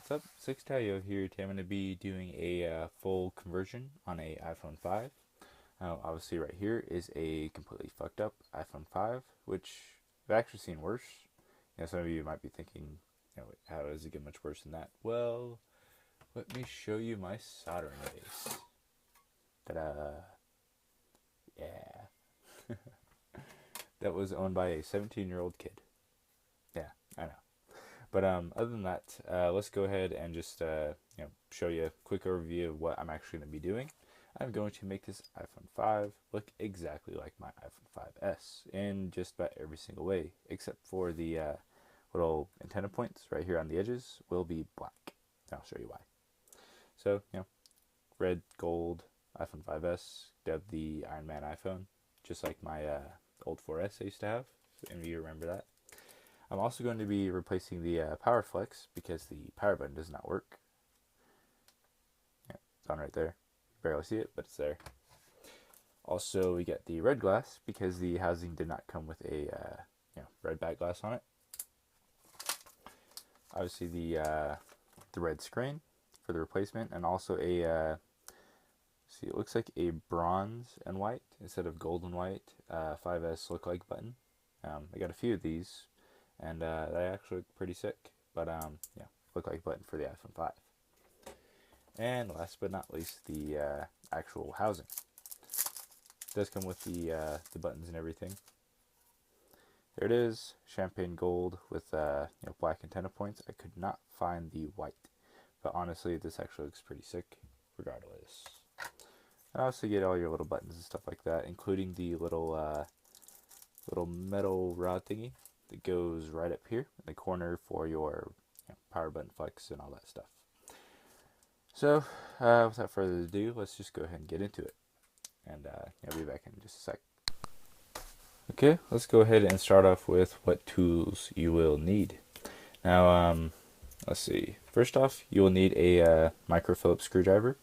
What's up? Six Tayo here. Today I'm going to be doing a full conversion on a iPhone 5. Obviously right here is a completely fucked up iPhone 5, which I've actually seen worse. Some of you might be thinking, how does it get much worse than that? Well, let me show you my soldering base. Ta-da! Yeah. That was owned by a 17-year-old kid. Yeah, I know. But other than that, let's go ahead and just show you a quick overview of what I'm actually going to be doing. I'm going to make this iPhone 5 look exactly like my iPhone 5S in just about every single way, except for the little antenna points right here on the edges will be black. I'll show you why. So, red, gold, iPhone 5S, dubbed the iRonman iPhone, just like my old 4S I used to have. So any of you remember that? I'm also going to be replacing the power flex because the power button does not work. Yeah, it's on right there. You barely see it, but it's there. Also, we get the red glass because the housing did not come with a red back glass on it. Obviously, the red screen for the replacement, and also a see, it looks like a bronze and white instead of gold and white 5S look-like button. I got a few of these. And they actually look pretty sick, but look like a button for the iPhone 5. And last but not least, the actual housing. It does come with the buttons and everything. There it is, champagne gold with black antenna points. I could not find the white, but honestly, this actually looks pretty sick, regardless. And also get all your little buttons and stuff like that, including the little metal rod thingy that goes right up here in the corner for your power button flex and all that stuff. So, without further ado, let's just go ahead and get into it. And I'll be back in just a sec. Okay, let's go ahead and start off with what tools you will need. Now, let's see. First off, you will need a micro Phillips screwdriver,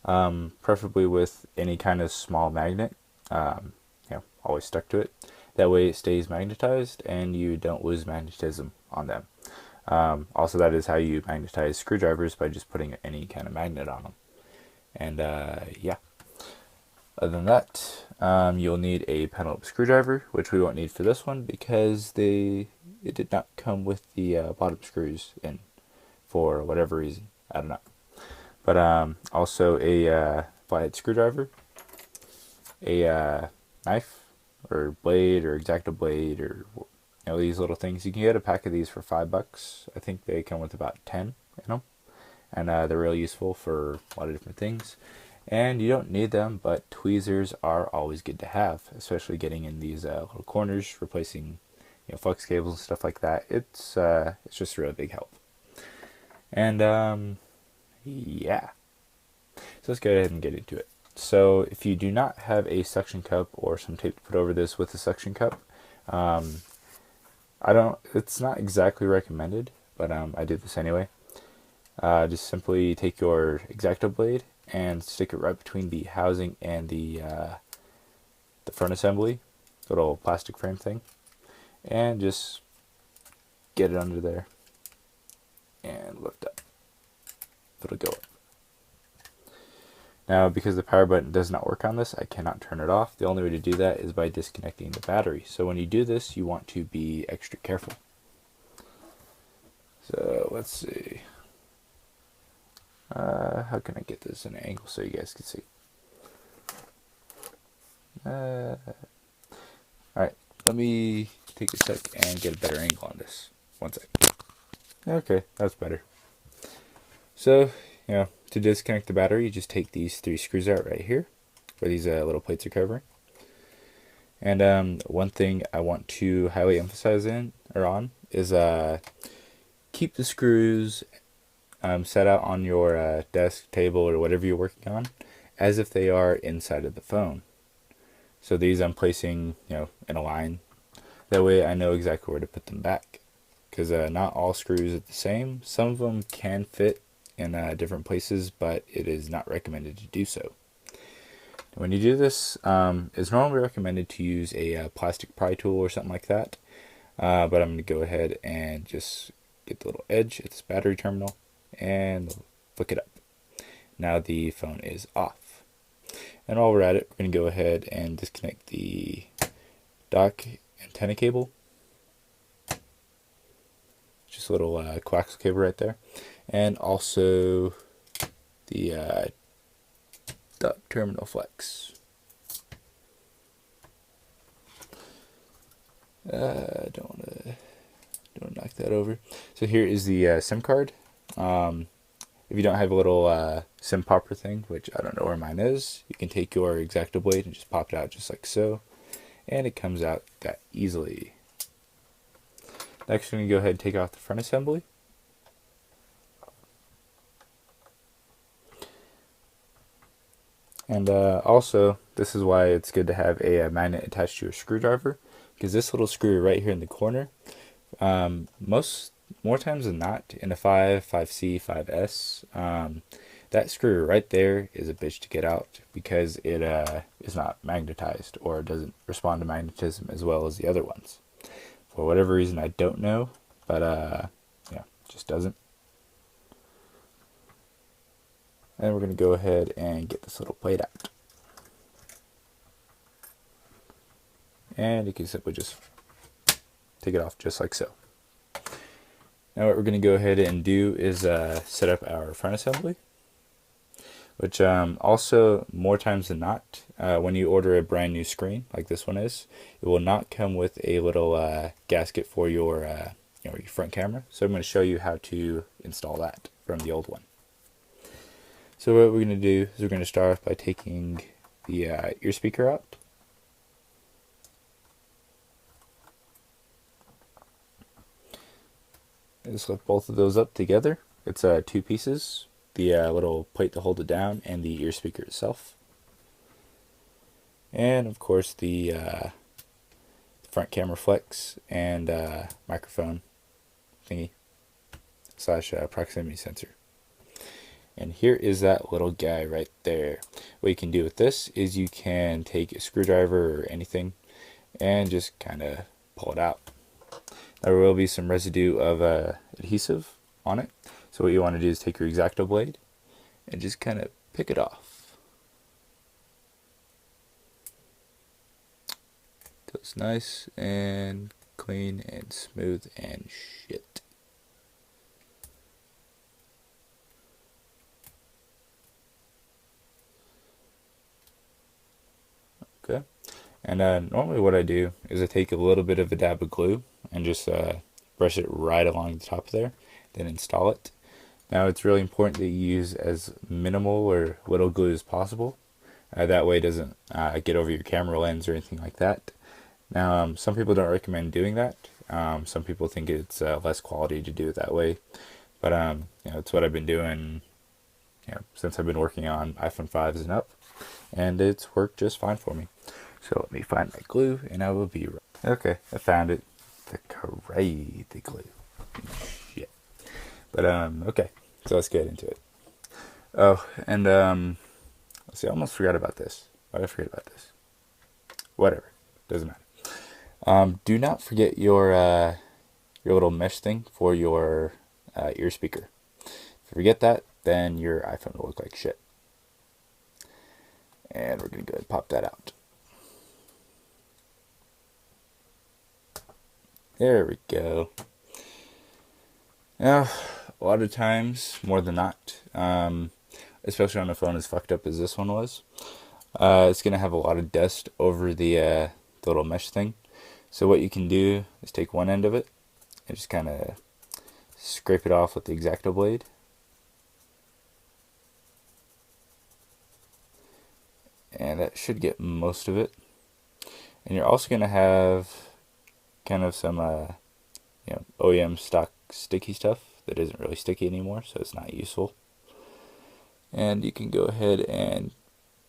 preferably with any kind of small magnet. Always stuck to it. That way it stays magnetized and you don't lose magnetism on them. Also, that is how you magnetize screwdrivers, by just putting any kind of magnet on them. And other than that, you'll need a Penelope screwdriver, which we won't need for this one because it did not come with the bottom screws in for whatever reason. I don't know. But also a flathead screwdriver, a knife, or blade, or X-Acto blade, or these little things. You can get a pack of these for $5. I think they come with about 10 in them, and they're really useful for a lot of different things. And you don't need them, but tweezers are always good to have, especially getting in these little corners, replacing flex cables and stuff like that. It's just a really big help. And yeah, so let's go ahead and get into it. So if you do not have a suction cup or some tape to put over this with a suction cup, it's not exactly recommended, but I do this anyway. Just simply take your X-Acto blade and stick it right between the housing and the front assembly, little plastic frame thing, and just get it under there and lift up. It'll go up. Now, because the power button does not work on this, I cannot turn it off. The only way to do that is by disconnecting the battery. So when you do this, you want to be extra careful. So let's see. How can I get this in an angle so you guys can see? Alright, let me take a sec and get a better angle on this. One sec. Okay, that's better. So, to disconnect the battery, you just take these 3 screws out right here, where these little plates are covering. And one thing I want to highly emphasize on is keep the screws set out on your desk, table, or whatever you're working on, as if they are inside of the phone. So these I'm placing, in a line. That way I know exactly where to put them back. Because not all screws are the same. Some of them can fit in different places, but it is not recommended to do so. When you do this, it's normally recommended to use a plastic pry tool or something like that, but I'm going to go ahead and just get the little edge at this battery terminal and flick it up. Now the phone is off. And while we're at it, we're going to go ahead and disconnect the dock antenna cable. Just a little coaxial cable right there. And also the dock terminal flex. Don't want to knock that over. So here is the SIM card. If you don't have a little SIM popper thing, which I don't know where mine is, you can take your X-Acto blade and just pop it out just like so, and it comes out that easily. Next, we're going to go ahead and take off the front assembly. And also, this is why it's good to have a magnet attached to your screwdriver, because this little screw right here in the corner, more times than not, in a 5, 5C, 5S, that screw right there is a bitch to get out because it is not magnetized or doesn't respond to magnetism as well as the other ones. For whatever reason, I don't know, but yeah, just doesn't. And we're going to go ahead and get this little plate out. And you can simply just take it off just like so. Now what we're going to go ahead and do is set up our front assembly, which also more times than not, when you order a brand new screen like this one is, it will not come with a little gasket for your front camera. So I'm going to show you how to install that from the old one. So what we're going to do is we're going to start off by taking the ear speaker out. Just lift both of those up together. It's two pieces, the little plate to hold it down and the ear speaker itself. And of course the front camera flex and microphone thingy / proximity sensor. And here is that little guy right there. What you can do with this is you can take a screwdriver or anything and just kind of pull it out. There will be some residue of adhesive on it. So what you want to do is take your X-Acto blade and just kind of pick it off. So it's nice and clean and smooth and shit. Okay. And normally what I do is I take a little bit of a dab of glue and just brush it right along the top there, then install it. Now it's really important that you use as minimal or little glue as possible. That way it doesn't get over your camera lens or anything like that. Now some people don't recommend doing that. Some people think it's less quality to do it that way. But it's what I've been doing since I've been working on iPhone 5s and up. And it's worked just fine for me. So let me find my glue and I will be right. Okay, I found it. The crazy glue. Shit. But okay, so let's get into it. Oh, and let's see, I almost forgot about this. Why did I forget about this? Whatever, doesn't matter. Do not forget your little mesh thing for your ear speaker. If you forget that, then your iPhone will look like shit. And we're gonna go ahead and pop that out. There we go. Now, a lot of times, more than not, especially on a phone as fucked up as this one was, it's going to have a lot of dust over the little mesh thing. So what you can do is take one end of it and just kind of scrape it off with the X-Acto blade. And that should get most of it. And you're also going to have kind of some OEM stock sticky stuff that isn't really sticky anymore, so it's not useful. And you can go ahead and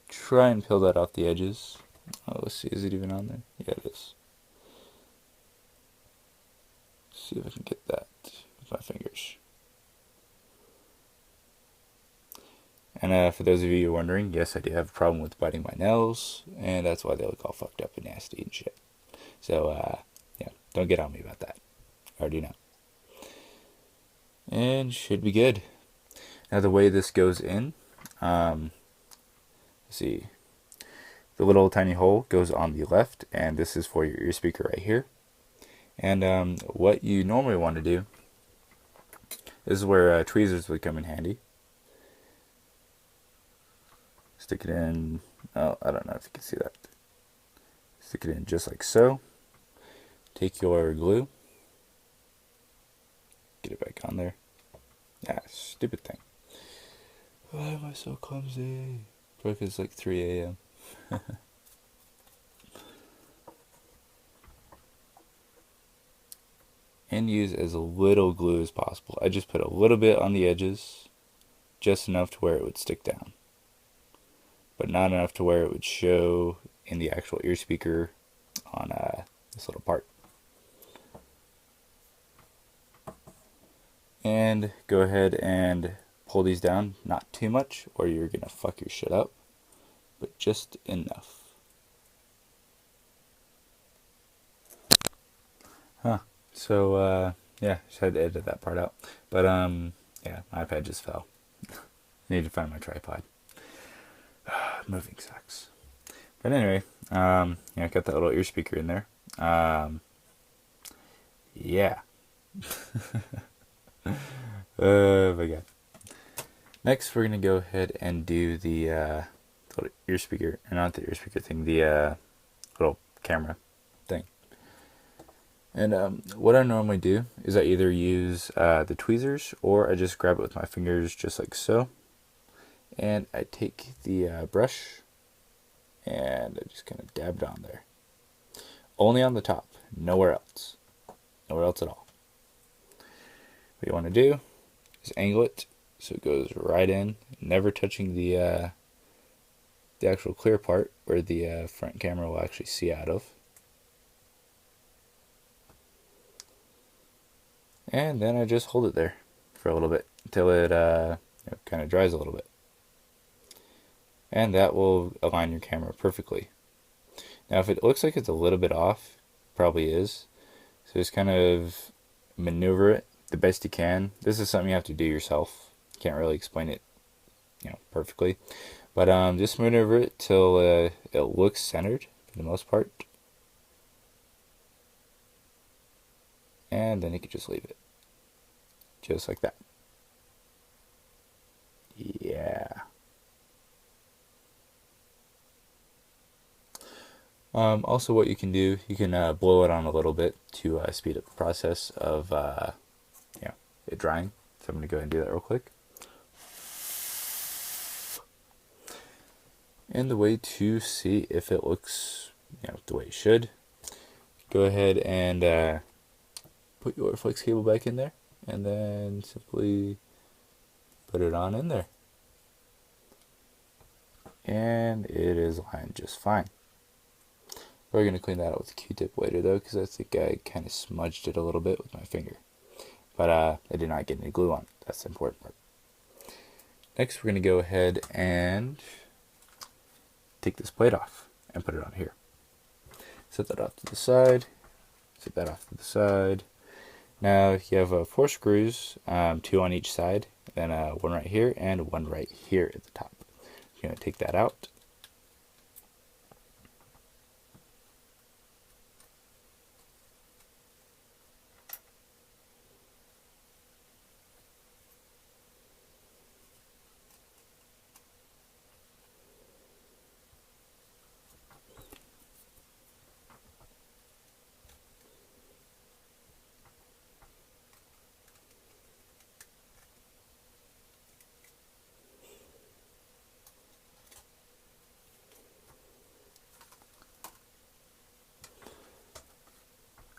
try and peel that off the edges. Oh, let's see, is it even on there? Yeah, it is. Let's see if I can get that with my fingers. And for those of you wondering, yes, I do have a problem with biting my nails, and that's why they look all fucked up and nasty and shit. So, yeah, don't get on me about that. I already know. And should be good. Now the way this goes in, let's see, the little tiny hole goes on the left, and this is for your ear speaker right here. And what you normally want to do, this is where tweezers would come in handy. Stick it in, oh, I don't know if you can see that. Stick it in just like so. Take your glue. Get it back on there. Ah, stupid thing. Why am I so clumsy? Probably it's like 3 a.m. And use as little glue as possible. I just put a little bit on the edges, just enough to where it would stick down, but not enough to where it would show in the actual ear speaker on this little part. And go ahead and pull these down, not too much or you're gonna fuck your shit up, but just enough. So yeah, just had to edit that part out. But yeah, my iPad just fell. I need to find my tripod. Moving sucks. But anyway, yeah, I got that little ear speaker in there. Yeah. My God. Next, we're gonna go ahead and do the little ear speaker, or not the ear speaker thing, the little camera thing. And what I normally do is I either use the tweezers or I just grab it with my fingers just like so. And I take the brush and I just kind of dab it on there. Only on the top, nowhere else. Nowhere else at all. What you want to do is angle it so it goes right in, never touching the actual clear part where the front camera will actually see out of. And then I just hold it there for a little bit until it kind of dries a little bit. And that will align your camera perfectly. Now if it looks like it's a little bit off, probably is. So just kind of maneuver it the best you can. This is something you have to do yourself. Can't really explain it, perfectly. But just maneuver it till it looks centered for the most part. And then you can just leave it. Just like that. Yeah. Also what you can do, you can blow it on a little bit to speed up the process of it drying. So I'm going to go ahead and do that real quick. And the way to see if it looks the way it should, go ahead and put your flex cable back in there and then simply put it on in there. And it is lined just fine. We're going to clean that out with a Q-tip later though, because I think I kind of smudged it a little bit with my finger. But I did not get any glue on it. That's the important part. Next we're going to go ahead and take this plate off and put it on here. Set that off to the side. Set that off to the side. Now you have 4 screws, 2 on each side, then 1 right here and 1 right here at the top. You're going to take that out.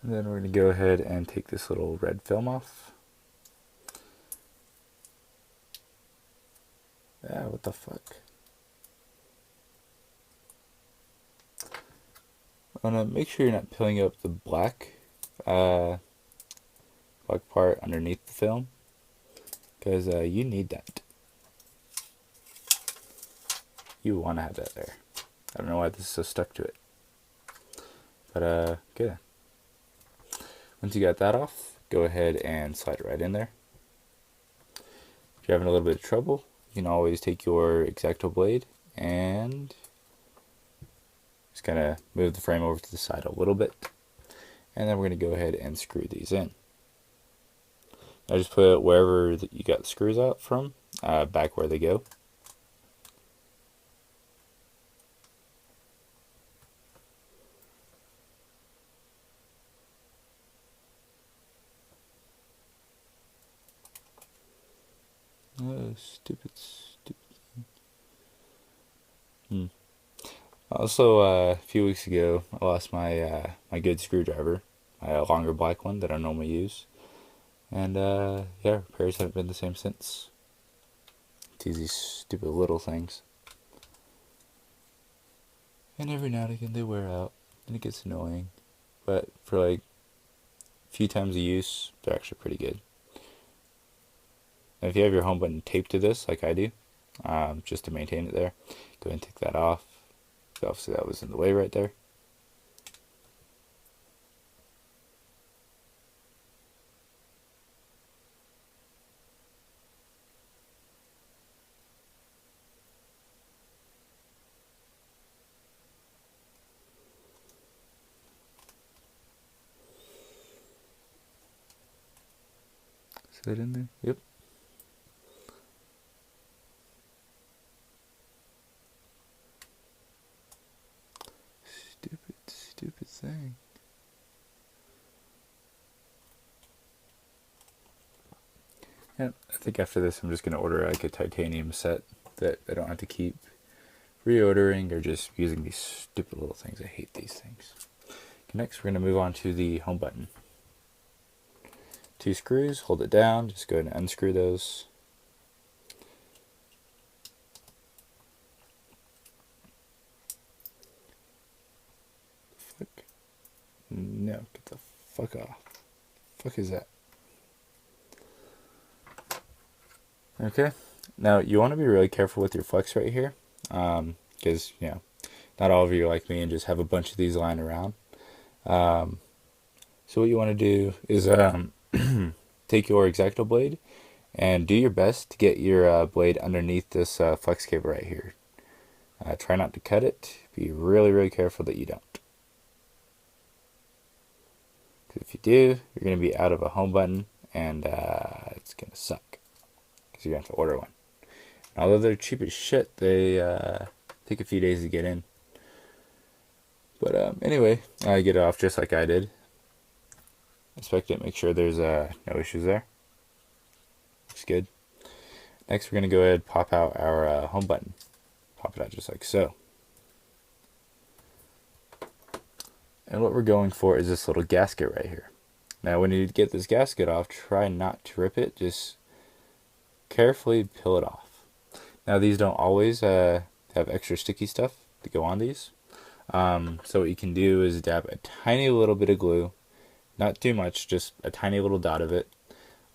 And then we're going to go ahead and take this little red film off. Ah, what the fuck? Make sure you're not peeling up the black part underneath the film, because you need that. You want to have that there. I don't know why this is so stuck to it. But good. Once you got that off, go ahead and slide it right in there. If you're having a little bit of trouble, you can always take your X-Acto blade and just kind of move the frame over to the side a little bit. And then we're going to go ahead and screw these in. Now just put it wherever you got the screws out from, back where they go. Oh, stupid. Also, a few weeks ago, I lost my my good screwdriver, my longer black one that I normally use, and yeah, repairs haven't been the same since. It's these stupid little things, and every now and again they wear out, and it gets annoying. But for like a few times of use, they're actually pretty good. And if you have your home button taped to this, like I do, just to maintain it there, go ahead and take that off. Obviously that was in the way right there. Is that in there? Yep. Stupid thing. Yeah, I think after this I'm just going to order like a titanium set that I don't have to keep reordering or just using these stupid little things. I hate these things. Okay, next we're going to move on to the home button. 2 screws, hold it down, just go ahead and unscrew those. Fuck. No, get the fuck off. Fuck is that? Okay, now you want to be really careful with your flex right here, because you know, not all of you are like me and just have a bunch of these lying around. So what you want to do is take your X-Acto blade and do your best to get your blade underneath this flex cable right here. Try not to cut it. Be really, really careful that you don't. Because if you do, you're going to be out of a home button, and it's going to suck. Because you're going to have to order one. And although they're cheap as shit, they take a few days to get in. But anyway, I get it off just like I did. Inspect it, make sure there's no issues there. Looks good. Next, we're going to go ahead and pop out our home button. Pop it out just like so. And what we're going for is this little gasket right here. Now, when you get this gasket off, try not to rip it. Just carefully peel it off. Now, these don't always have extra sticky stuff to go on these. So what you can do is dab a tiny little bit of glue, not too much, just a tiny little dot of it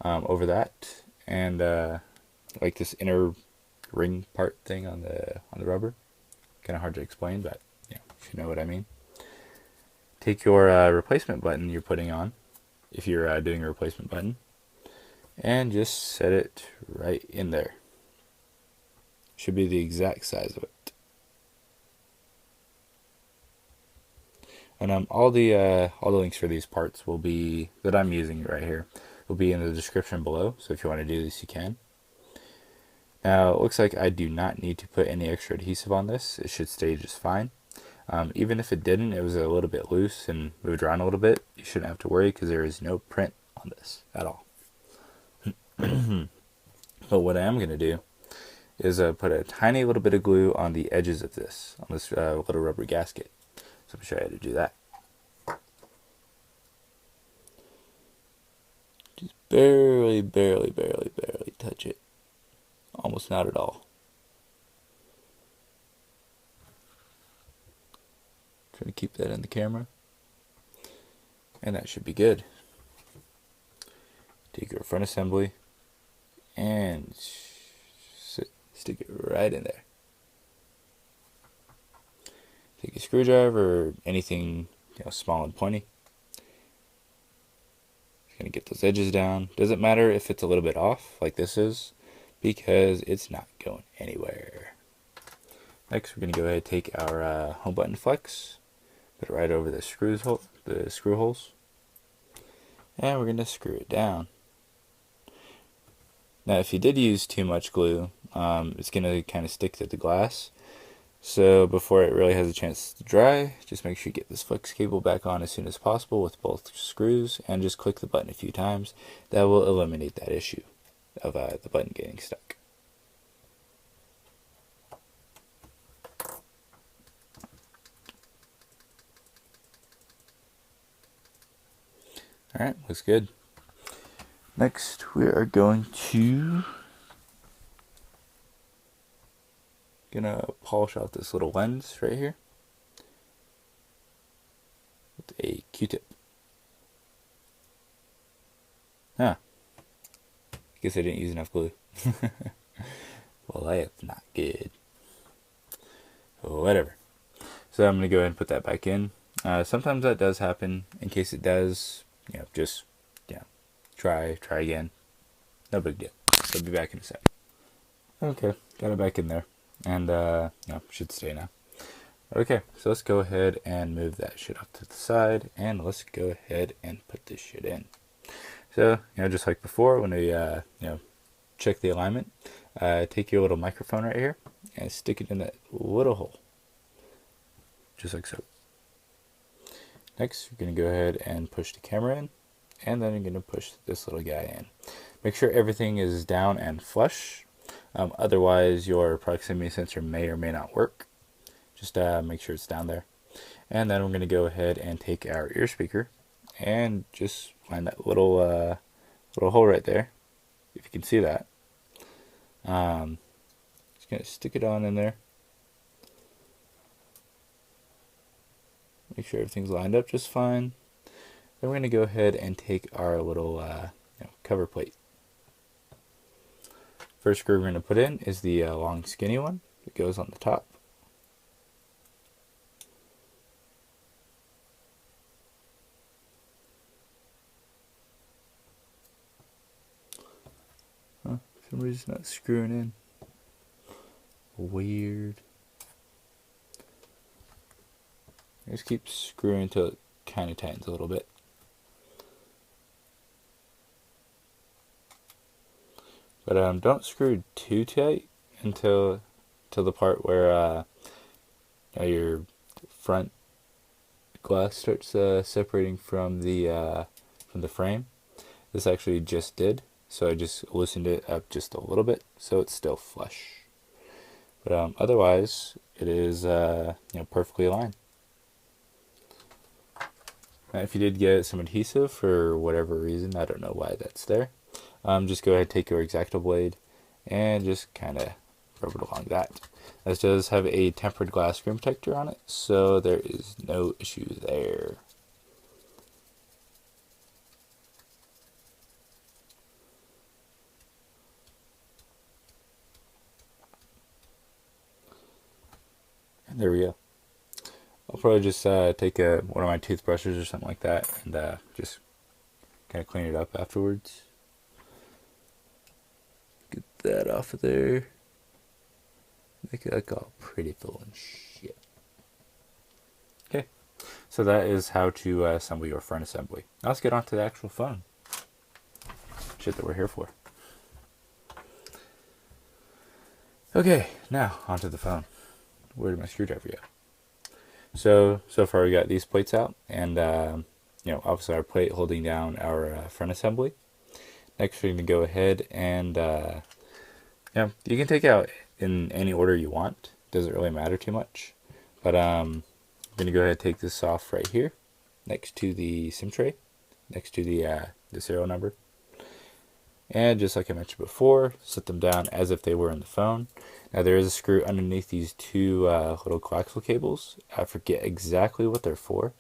over that, and like this inner ring part thing on the rubber. Kind of hard to explain, but yeah, if you know what I mean. Take your replacement button you're putting on, if you're doing a replacement button, and just set it right in there. Should be the exact size of it. And all the links for these parts will be, that I'm using right here, will be in the description below. So if you want to do this, you can. Now it looks like I do not need to put any extra adhesive on this. It should stay just fine. Even if it didn't, it was a little bit loose and moved around a little bit, you shouldn't have to worry because there is no print on this at all. But what I am going to do is put a tiny little bit of glue on the edges of this, on this little rubber gasket. So I'm going to show you how to do that. Just barely touch it. Almost not at all. Try to keep that in the camera. And that should be good. Take your front assembly and stick it right in there. Take a screwdriver or anything, you know, small and pointy. Just gonna get those edges down. Doesn't matter if it's a little bit off, like this is. because it's not going anywhere. Next, we're going to go ahead and take our home button flex, put it right over the screw holes, and we're going to screw it down. Now, if you did use too much glue, it's going to kind of stick to the glass. So before it really has a chance to dry, just make sure you get this flex cable back on as soon as possible with both screws, and just click the button a few times. That will eliminate that issue of the button getting stuck. Alright, looks good. Next, we are going to polish out this little lens right here with a Q-tip. Huh. Guess I didn't use enough glue. Well, that's not good. Whatever. So I'm going to go ahead and put that back in. Sometimes that does happen. In case it does, just try again. No big deal. I'll be back in a sec. Okay, got it back in there, and should stay now. Okay, so let's go ahead and move that shit off to the side, and let's go ahead and put this shit in. So just like before, when we check the alignment, take your little microphone right here and stick it in that little hole, just like so. Next, we're going to go ahead and push the camera in, and then you're going to push this little guy in. Make sure everything is down and flush. Otherwise, your proximity sensor may or may not work. Just make sure it's down there. And then we're going to go ahead and take our ear speaker and just find that little hole right there, if you can see that. Just going to stick it on in there. Make sure everything's lined up just fine. Then we're going to go ahead and take our little cover plate. First screw we're going to put in is the long skinny one that goes on the top. For some reason it's not screwing in. Weird. Just keep screwing until it kind of tightens a little bit. But don't screw too tight until the part where your front glass starts separating from the frame. This actually just did, so I just loosened it up just a little bit, so it's still flush. But otherwise, it is perfectly aligned. Now, if you did get some adhesive for whatever reason, I don't know why that's there. Just go ahead and take your X-Acto blade and just kind of rub it along that. This does have a tempered glass screen protector on it, so there is no issue there. And there we go. I'll probably just take one of my toothbrushes or something like that and just kind of clean it up afterwards. Get that off of there. Make it look all pretty full and shit. Okay, so that is how to assemble your front assembly. Now let's get on to the actual phone. Shit that we're here for. Okay, now onto the phone. Where did my screwdriver go? So far we got these plates out, and obviously our plate holding down our front assembly. Next, we're going to go ahead and you can take out in any order you want. Doesn't really matter too much. But I'm going to go ahead and take this off right here, next to the SIM tray, next to the serial number. And just like I mentioned before, set them down as if they were in the phone. Now there is a screw underneath these two little coaxial cables. I forget exactly what they're for.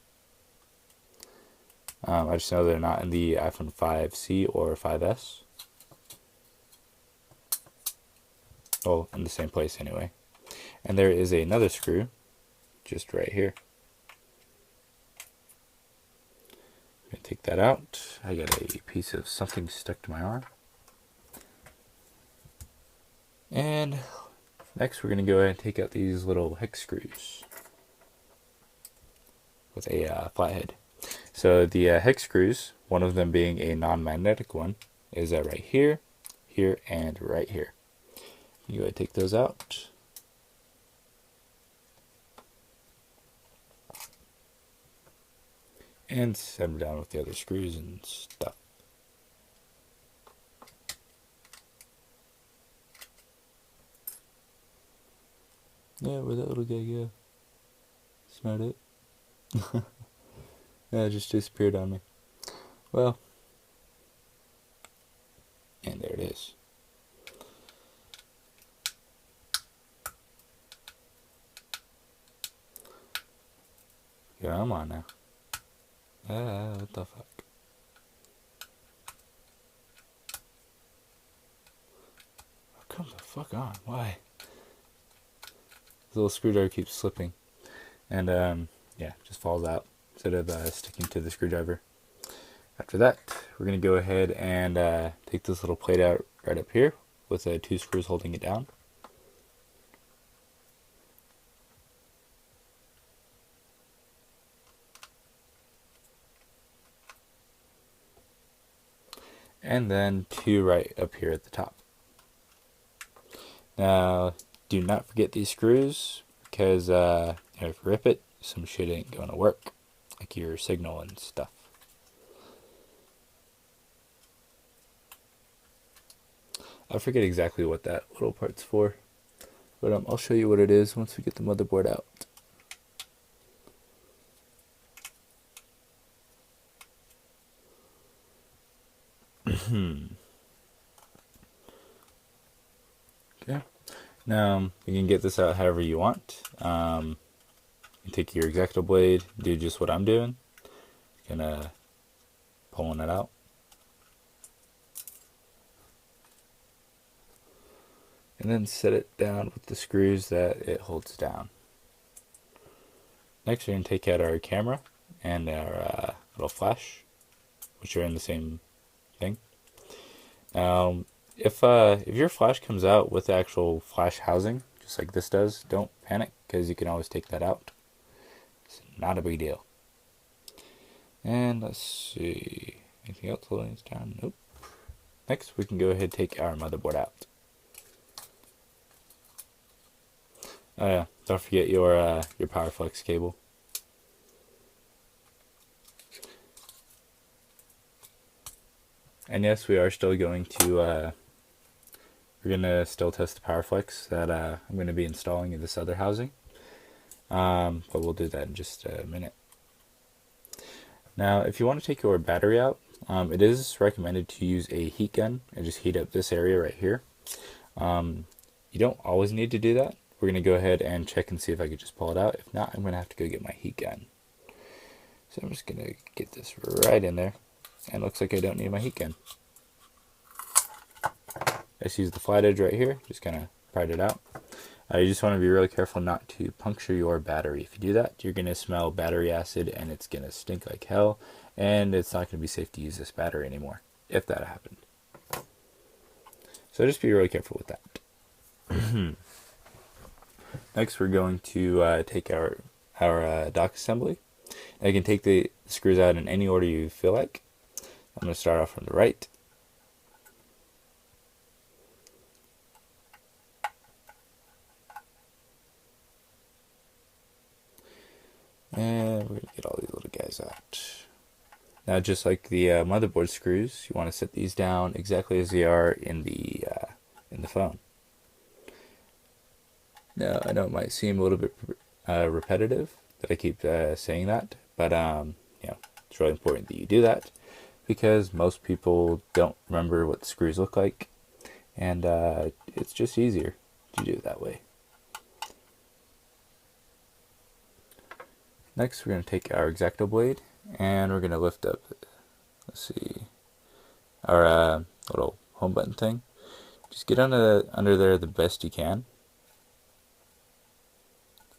I just know they're not in the iPhone 5C or 5S. Well, in the same place anyway. And there is another screw just right here. I'm going to take that out. I got a piece of something stuck to my arm. And next we're going to go ahead and take out these little hex screws with a flathead. So the hex screws, one of them being a non-magnetic one, is right here, here, and right here. You go ahead and take those out. And set them down with the other screws and stuff. Yeah, where'd that little guy go? It's not it. Yeah, it just disappeared on me. Well, and there it is. Yeah, I'm on now. What the fuck? Oh, come the fuck on. Why? The little screwdriver keeps slipping. And, yeah, just falls out instead of sticking to the screwdriver. After that, we're going to go ahead and take this little plate out right up here with 2 screws holding it down. And then 2 right up here at the top. Now, do not forget these screws, because if you rip it, some shit ain't going to work, like your signal and stuff. I forget exactly what that little part's for, but I'll show you what it is once we get the motherboard out. Okay. Now, you can get this out however you want. You take your X-Acto blade, do just what I'm doing. Gonna pulling it out. And then set it down with the screws that it holds down. Next, we're going to take out our camera and our little flash, which are in the same thing. Now, if your flash comes out with the actual flash housing, just like this does, don't panic, because you can always take that out. It's not a big deal. And let's see, anything else holding this down? Nope. Next, we can go ahead and take our motherboard out. Oh yeah, don't forget your power flex cable. And yes, we are still going to we're gonna still test the power flex that I'm gonna be installing in this other housing. But we'll do that in just a minute. Now, if you want to take your battery out, it is recommended to use a heat gun and just heat up this area right here. You don't always need to do that. We're going to go ahead and check and see if I can just pull it out. If not, I'm going to have to go get my heat gun. So I'm just going to get this right in there. And it looks like I don't need my heat gun. I just use the flat edge right here. Just kind of pried it out. You just want to be really careful not to puncture your battery. If you do that, you're going to smell battery acid and it's going to stink like hell. And it's not going to be safe to use this battery anymore, if that happened. So just be really careful with that. Next, we're going to take our dock assembly. Now you can take the screws out in any order you feel like. I'm going to start off from the right. And we're going to get all these little guys out. Now, just like the motherboard screws, you want to set these down exactly as they are in the phone. Now, I know it might seem a little bit repetitive that I keep saying that, but it's really important that you do that because most people don't remember what the screws look like, and it's just easier to do it that way. Next, we're going to take our X-Acto blade and we're going to lift up, let's see, our little home button thing. Just get under there the best you can.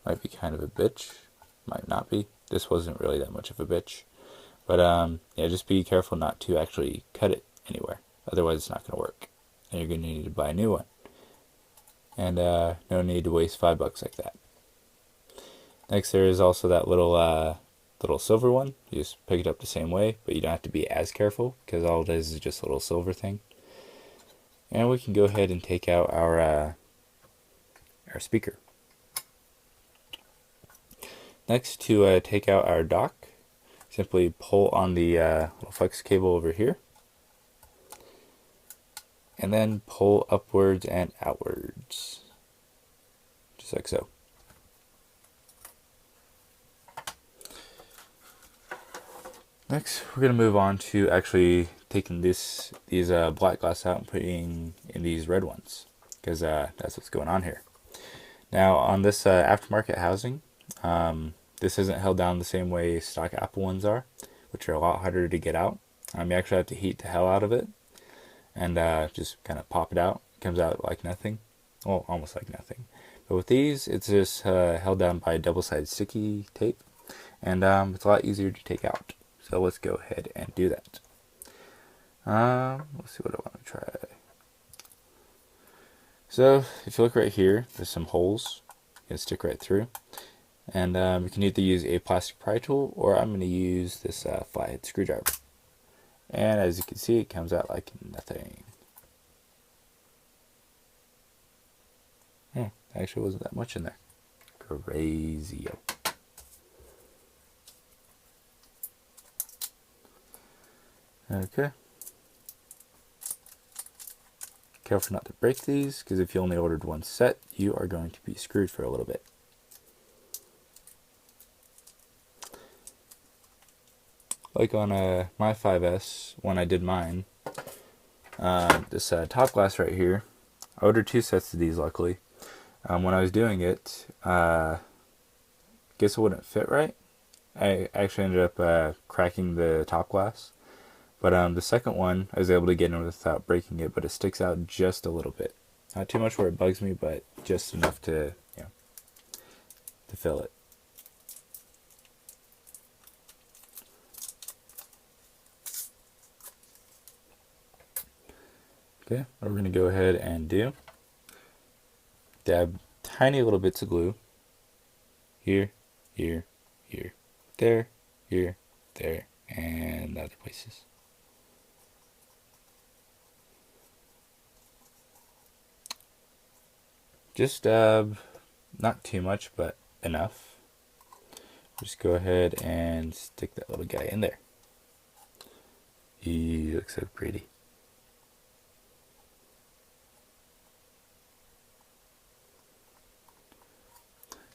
Might be kind of a bitch, might not be. This wasn't really that much of a bitch. But yeah, just be careful not to actually cut it anywhere. Otherwise it's not going to work. And you're going to need to buy a new one. and no need to waste $5 like that. Next, there is also that little silver one. You just pick it up the same way, but you don't have to be as careful because all it is just a little silver thing. And we can go ahead and take out our speaker. Next, to take out our dock, simply pull on the little flex cable over here, and then pull upwards and outwards, just like so. Next, we're going to move on to actually taking these black glass out and putting in these red ones, because that's what's going on here. Now, on this aftermarket housing, this isn't held down the same way stock Apple ones are, which are a lot harder to get out. You actually have to heat the hell out of it and just kind of pop it out. It comes out like nothing. Well, almost like nothing. But with these, it's just held down by double-sided sticky tape, and it's a lot easier to take out. So let's go ahead and do that. Let's see what I want to try. So if you look right here, there's some holes. You can stick right through. And you can either use a plastic pry tool, or I'm going to use this flathead screwdriver. And as you can see, it comes out like nothing. Actually wasn't that much in there. Crazy. Okay. Careful not to break these, because if you only ordered one set, you are going to be screwed for a little bit. Like on my 5S, when I did mine, this top glass right here, I ordered 2 sets of these luckily. When I was doing it, guess it wouldn't fit right. I actually ended up cracking the top glass. But the second one, I was able to get in without breaking it, but it sticks out just a little bit. Not too much where it bugs me, but just enough to fill it. Okay, what we're going to go ahead and do, dab tiny little bits of glue here, here, here, there, here, there, and other places. Just dab, not too much, but enough. Just go ahead and stick that little guy in there. He looks so pretty.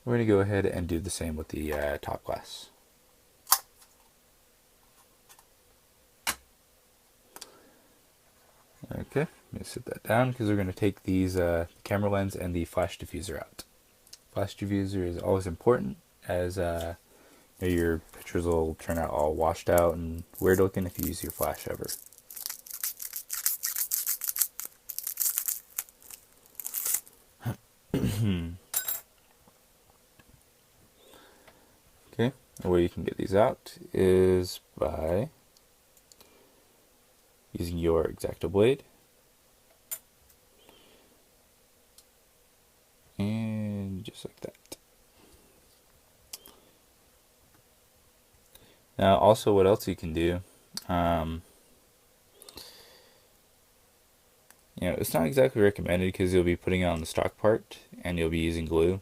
We're going to go ahead and do the same with the top glass. Okay, I'm going to set that down because we're going to take these camera lens and the flash diffuser out. Flash diffuser is always important, as your pictures will turn out all washed out and weird looking if you use your flash ever. Okay, the way you can get these out is by using your X-Acto blade and just like that. Now also what else you can do, it's not exactly recommended because you'll be putting it on the stock part and you'll be using glue,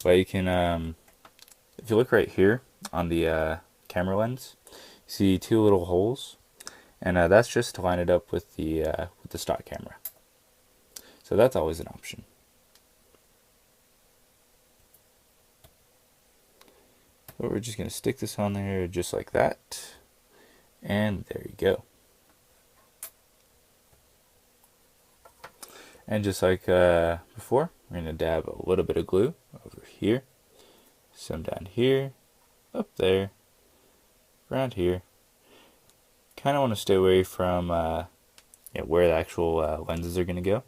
but you can, if you look right here on the camera lens, you see 2 little holes, and that's just to line it up with the stock camera. So that's always an option. But we're just going to stick this on there just like that, and there you go. And just like before, we're going to dab a little bit of glue over here, some down here, up there, around here. Kind of want to stay away from where the actual lenses are going to go,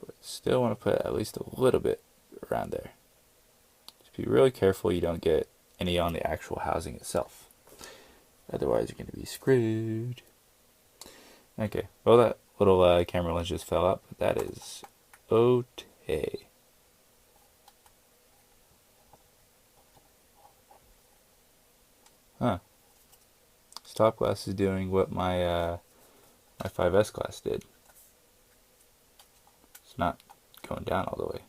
but still want to put at least a little bit around there. Just be really careful you don't get any on the actual housing itself, otherwise you're going to be screwed. Okay, well that little camera lens just fell out, but that is Okay. Huh. Stop glass is doing what my 5S glass did. It's not going down all the way.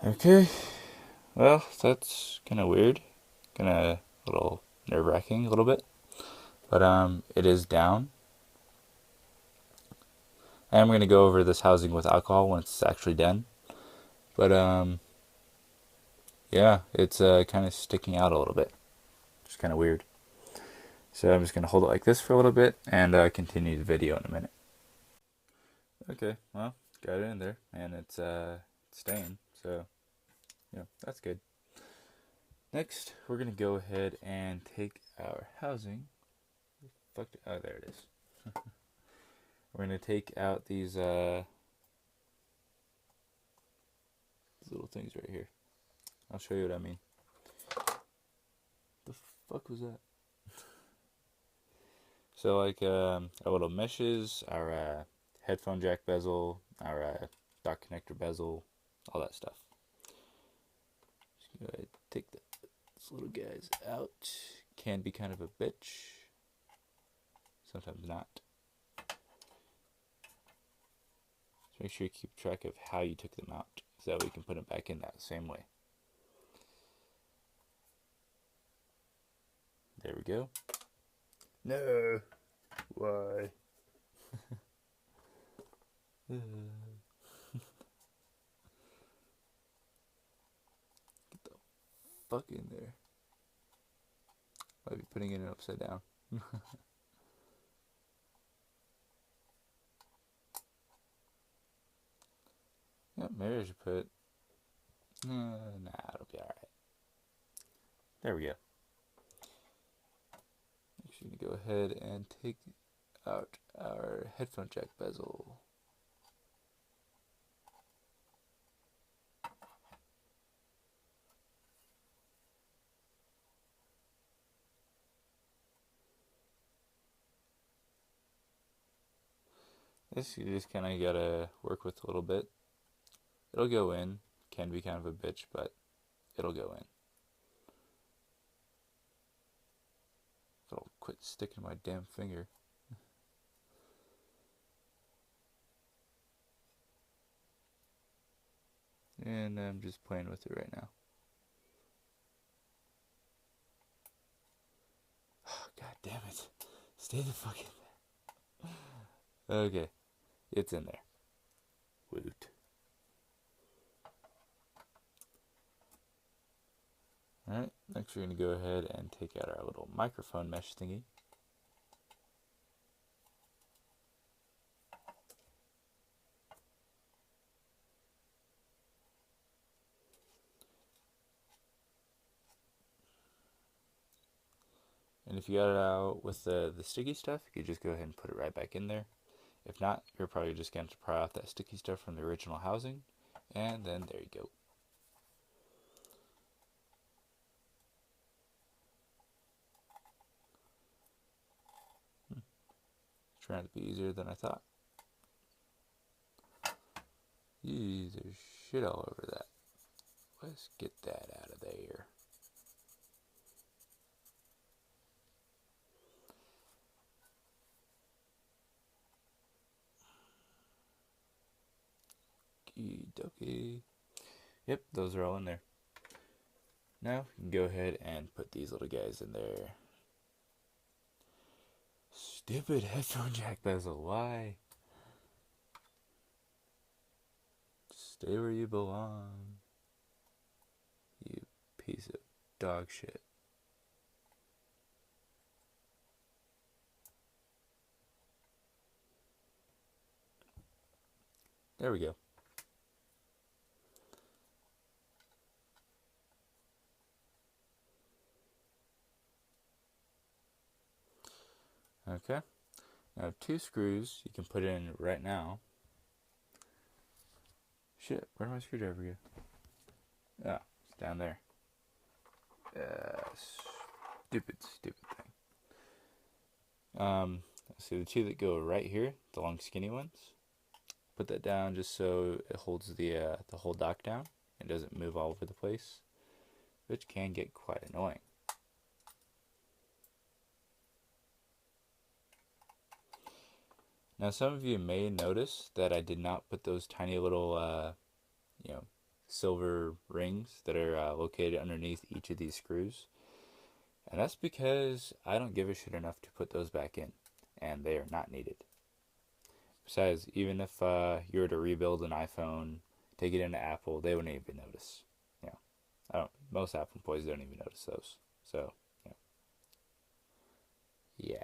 Okay. Well, that's kind of weird. Kind of a little nerve-wracking a little bit. But it is down. I am going to go over this housing with alcohol when it's actually done. But yeah, it's kind of sticking out a little bit. Just kind of weird. So I'm just going to hold it like this for a little bit and continue the video in a minute. Okay, well, got it in there and it's staying. So, yeah, that's good. Next, we're going to go ahead and take our housing. Oh, there it is. We're going to take out these little things right here. I'll show you what I mean. The fuck was that? So like our little meshes, our headphone jack bezel, our dock connector bezel, all that stuff. Just go ahead and take these little guys out. Can be kind of a bitch. Sometimes not. Just make sure you keep track of how you took them out, so that way you can put them back in that same way. There we go. No. Why? Get the fuck in there. Might be putting it upside down. Yeah, maybe I should put. Nah, it'll be alright. There we go. Make sure you go ahead and take out our headphone jack bezel. This you just kind of gotta work with a little bit. It'll go in. Can be kind of a bitch, but it'll go in. It'll quit sticking to my damn finger. And I'm just playing with it right now. Oh, God damn it. Stay the fuck in there. Okay. It's in there. Woot. Alright, next we're going to go ahead and take out our little microphone mesh thingy. And if you got it out with the sticky stuff, you could just go ahead and put it right back in there. If not, you're probably just going to pry off that sticky stuff from the original housing. And then there you go. Trying to be easier than I thought. Jeez, there's shit all over that. Let's get that out of there. Okie dokie. Yep, those are all in there. Now you can go ahead and put these little guys in there. Stupid headphone jack bezel, why? Stay where you belong. You piece of dog shit. There we go. Okay. Now 2 screws you can put in right now. Shit, where did my screwdriver go? Oh, it's down there. Stupid thing. So the two that go right here, the long skinny ones, put that down just so it holds the whole dock down and doesn't move all over the place, which can get quite annoying. Now some of you may notice that I did not put those tiny little silver rings that are located underneath each of these screws. And that's because I don't give a shit enough to put those back in, and they are not needed. Besides, even if you were to rebuild an iPhone, take it into Apple, they wouldn't even notice. Most Apple employees don't even notice those. So, yeah.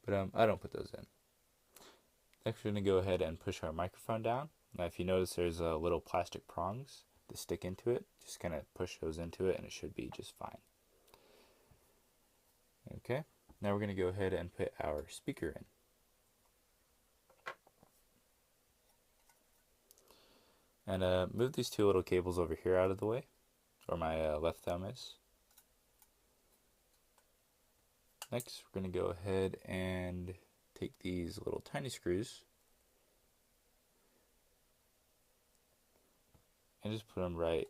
But I don't put those in. Next, we're going to go ahead and push our microphone down. Now, if you notice, there's little plastic prongs that stick into it. Just kind of push those into it, and it should be just fine. Okay, now we're going to go ahead and put our speaker in. And move these two little cables over here out of the way, where my left thumb is. Next, we're going to go ahead and take these little tiny screws and just put them right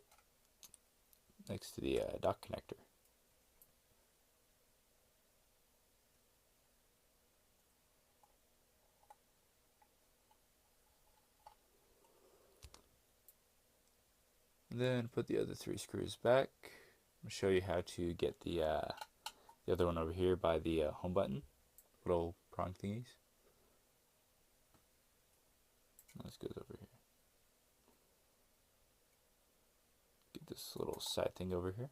next to the dock connector. Then put the other three screws back. I'll show you how to get the other one over here by the home button, little prong thingies. This goes over here. Get this little side thing over here.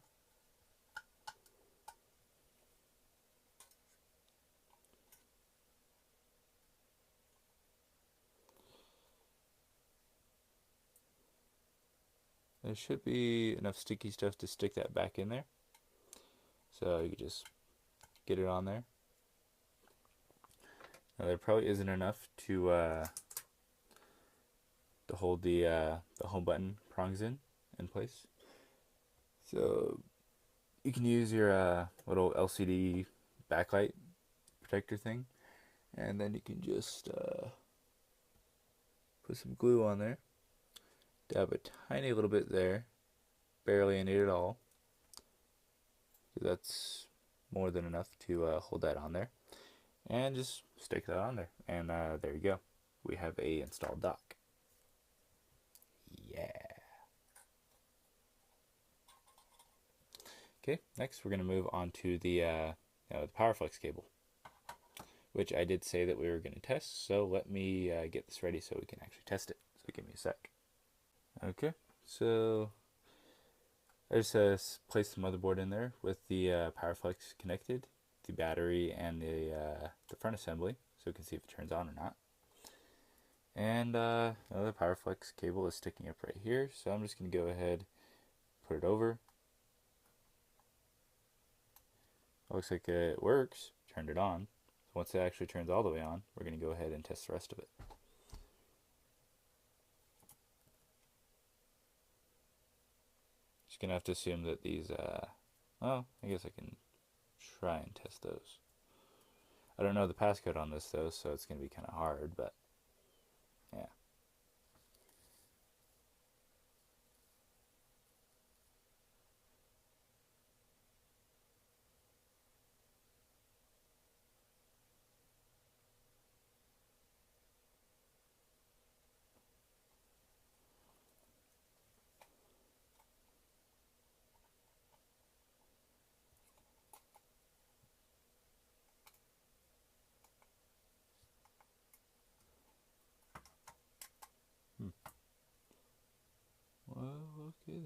There should be enough sticky stuff to stick that back in there. So you can just get it on there. Now there probably isn't enough to hold the home button prongs in place. So you can use your little LCD backlight protector thing, and then you can just put some glue on there. Dab a tiny little bit there, barely any at all. So that's more than enough to hold that on there. And just stick that on there. And there you go. We have a installed dock. Yeah. Okay, next we're going to move on to the PowerFlex cable, which I did say that we were going to test. So let me get this ready so we can actually test it. So give me a sec. Okay, so I just placed the motherboard in there with the PowerFlex connected, the battery, and the front assembly, so we can see if it turns on or not. And the PowerFlex cable is sticking up right here, so I'm just going to go ahead, put it over. It looks like it works. Turned it on. So once it actually turns all the way on, we're going to go ahead and test the rest of it. Just going to have to assume that these, well, I guess I can try and test those. I don't know the passcode on this though, so it's going to be kind of hard, but yeah. Well, okay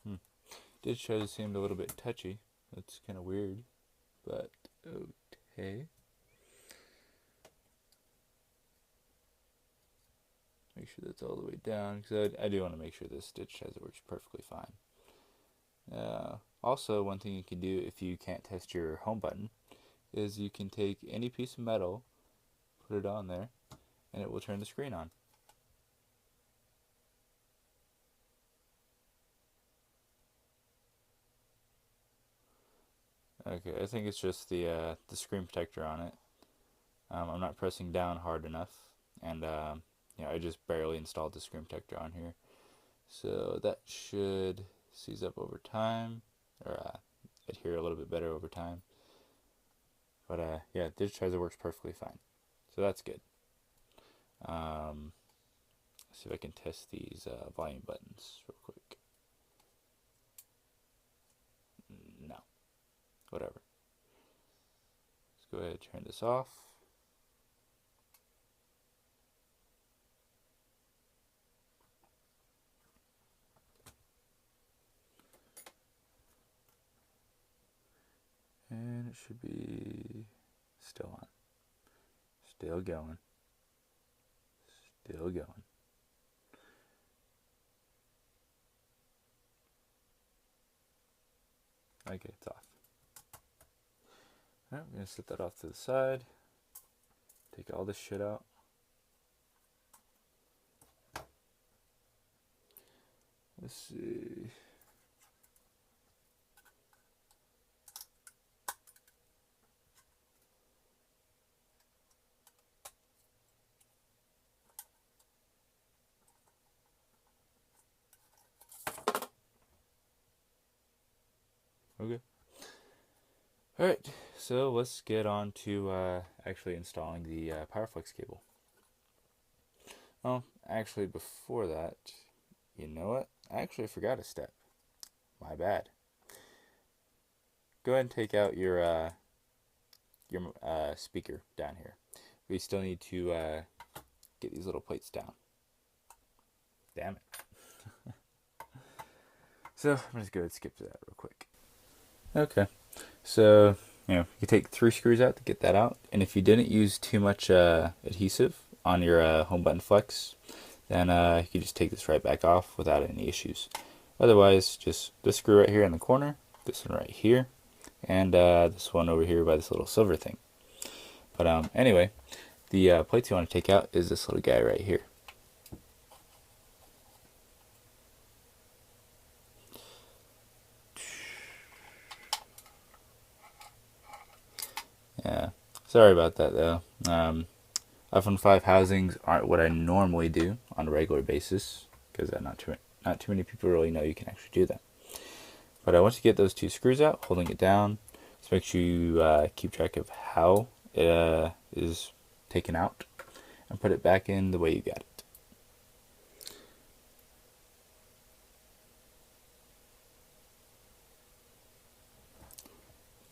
then. Did show it seemed a little bit touchy. That's kind of weird, but okay. Make sure that's all the way down, because I do want to make sure this stitch size works perfectly fine. Also, one thing you can do if you can't test your home button is you can take any piece of metal, put it on there, and it will turn the screen on. Okay, I think it's just the screen protector on it. I'm not pressing down hard enough, and yeah, I just barely installed the screen protector on here. So that should seize up over time, or adhere a little bit better over time. But yeah, Digitrizer works perfectly fine, so that's good. Let's see if I can test these volume buttons real quick. No, whatever. Let's go ahead and turn this off. And it should be still on. Still going. Still going. Okay, it's off. Alright, we're going to set that off to the side. Take all this shit out. Let's see. Okay. Alright, so let's get on to actually installing the PowerFlex cable. Oh, actually before that, you know what? I actually forgot a step. My bad. Go ahead and take out your speaker down here. We still need to get these little plates down. Damn it. So I'm just going to skip to that real quick. Okay, so you take 3 screws out to get that out, and if you didn't use too much adhesive on your home button flex, then you can just take this right back off without any issues. Otherwise, just this screw right here in the corner, this one right here, and this one over here by this little silver thing. But anyway, the plates you want to take out is this little guy right here. Yeah, sorry about that though. iPhone 5 housings aren't what I normally do on a regular basis, because not too many people really know you can actually do that. But once you get those 2 screws out, holding it down, just make sure you keep track of how it is taken out, and put it back in the way you got it.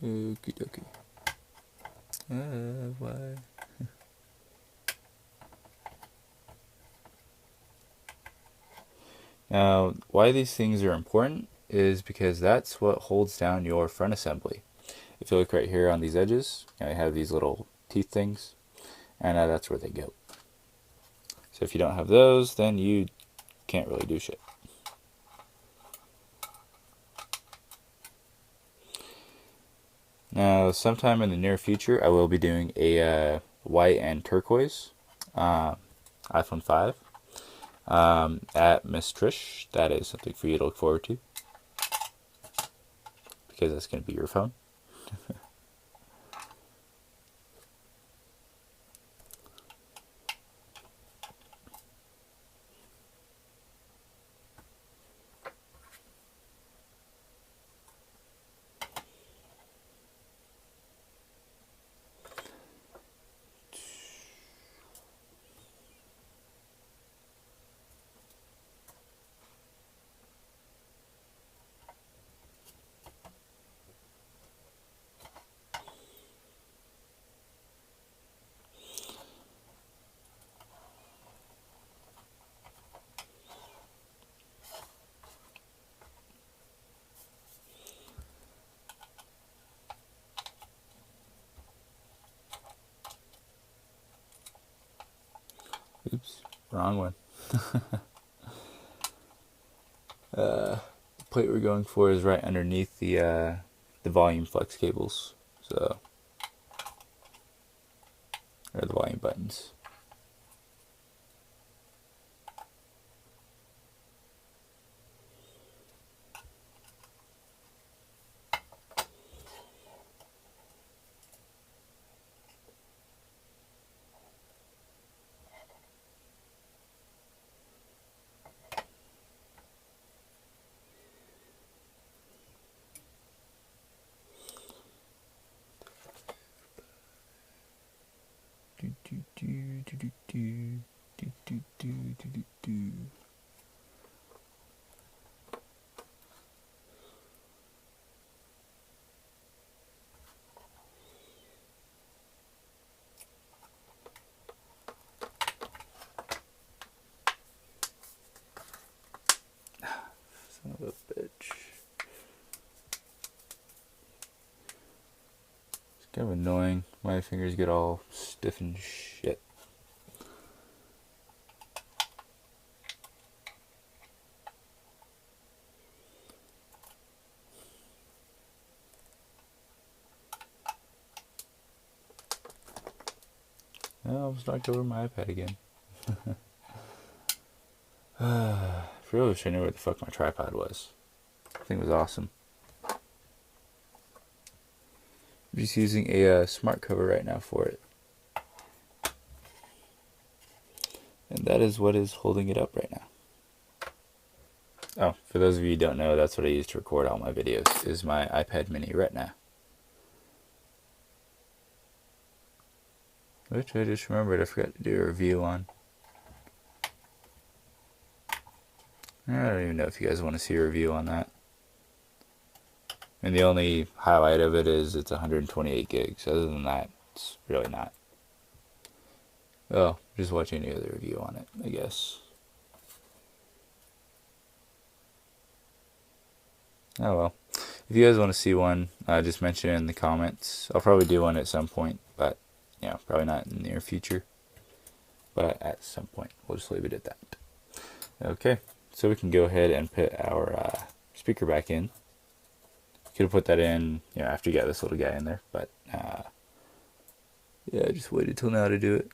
Okie dokie. Why? Now, why these things are important is because that's what holds down your front assembly. If you look right here on these edges, you have these little teeth things, and that's where they go. So if you don't have those, then you can't really do shit. Now, sometime in the near future, I will be doing a white and turquoise iPhone 5 at Miss Trish. That is something for you to look forward to, because that's going to be your phone. Oops, wrong one. The plate we're going for is right underneath the volume flex cables. So or the volume buttons. Son of a bitch. It's kind of annoying. My fingers get all stiff and shit. I almost knocked over my iPad again. I really wish I knew where the fuck my tripod was. I think it was awesome. I'm just using a smart cover right now for it. And that is what is holding it up right now. Oh, for those of you who don't know, that's what I use to record all my videos, is my iPad mini Retina. Which I just remembered I forgot to do a review on. I don't even know if you guys want to see a review on that. And the only highlight of it is it's 128 gigs. Other than that, it's really not. Oh, just watch any other review on it, I guess. Oh well. If you guys want to see one, just mention it in the comments. I'll probably do one at some point, but probably not in the near future. But at some point, we'll just leave it at that. Okay, so we can go ahead and put our speaker back in. Could have put that in, after you got this little guy in there, but yeah, I just waited till now to do it.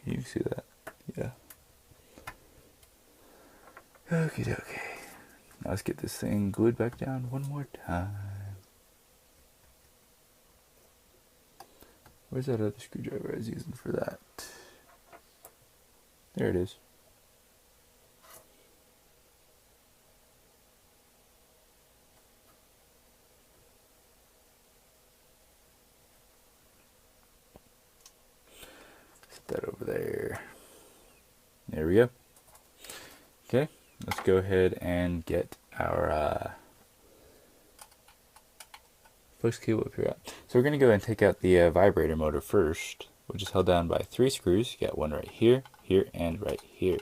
You see that? Yeah. Okie dokie. Now let's get this thing glued back down one more time. Where's that other screwdriver I was using for that? There it is. Set that over there. There we go. Okay, let's go ahead and get our flex cable up here out. So we're going to go ahead and take out the vibrator motor first, which is held down by 3 screws. You got one right here, here, and right here.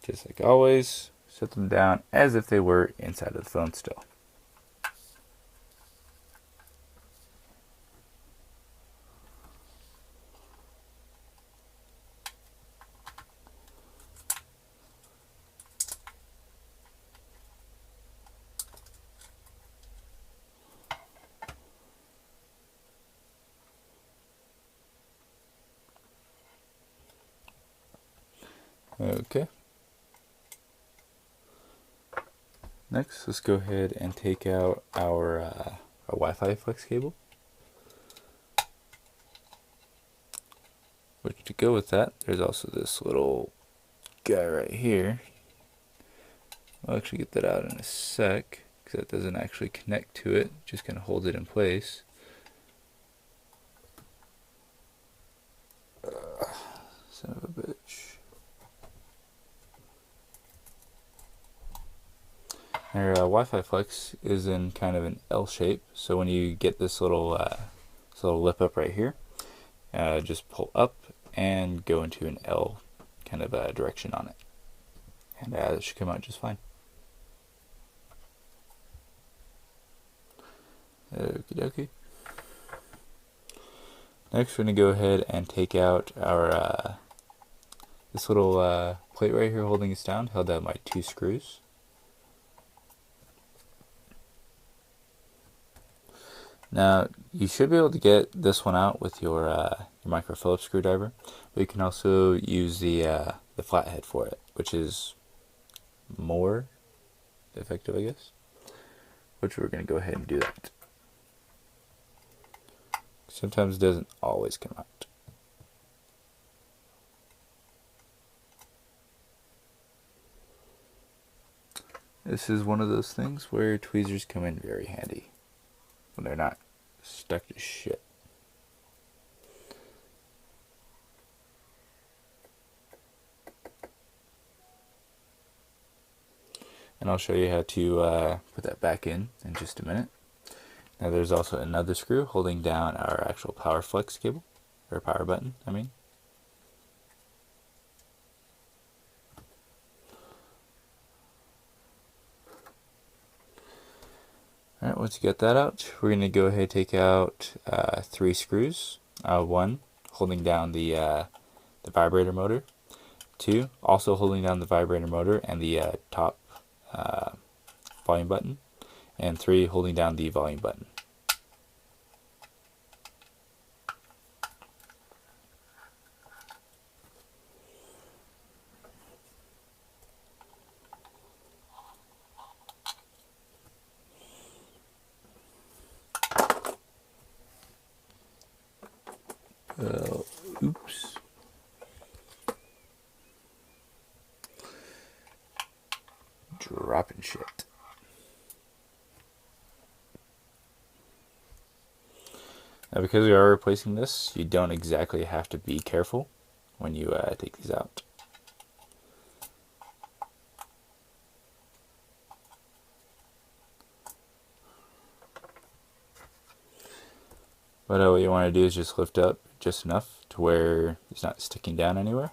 Just like always, set them down as if they were inside of the phone still. Okay. Next, let's go ahead and take out our Wi-Fi flex cable. Which, to go with that, there's also this little guy right here. I'll actually get that out in a sec, because that doesn't actually connect to it, just kind of holds it in place. Son of a bitch. Our Wi-Fi flex is in kind of an L shape, so when you get this little lip up right here, just pull up and go into an L kind of direction on it, and it should come out just fine. Okie dokie. Next, we're going to go ahead and take out our this little plate right here holding us down, held down by 2 screws. Now, you should be able to get this one out with your micro Phillips screwdriver, but you can also use the flathead for it, which is more effective, I guess. Which we're going to go ahead and do that. Sometimes it doesn't always come out. This is one of those things where tweezers come in very handy when they're not stuck to shit. And I'll show you how to put that back in just a minute. Now there's also another screw holding down our actual power flex cable, or power button, I mean. Alright, once you get that out, we're going to go ahead and take out 3 screws. 1, holding down the vibrator motor. 2, also holding down the vibrator motor and the top volume button. And 3, holding down the volume button. Oops. Dropping shit. Now, because we are replacing this, you don't exactly have to be careful when you take these out. But what you want to do is just lift up just enough to where it's not sticking down anywhere.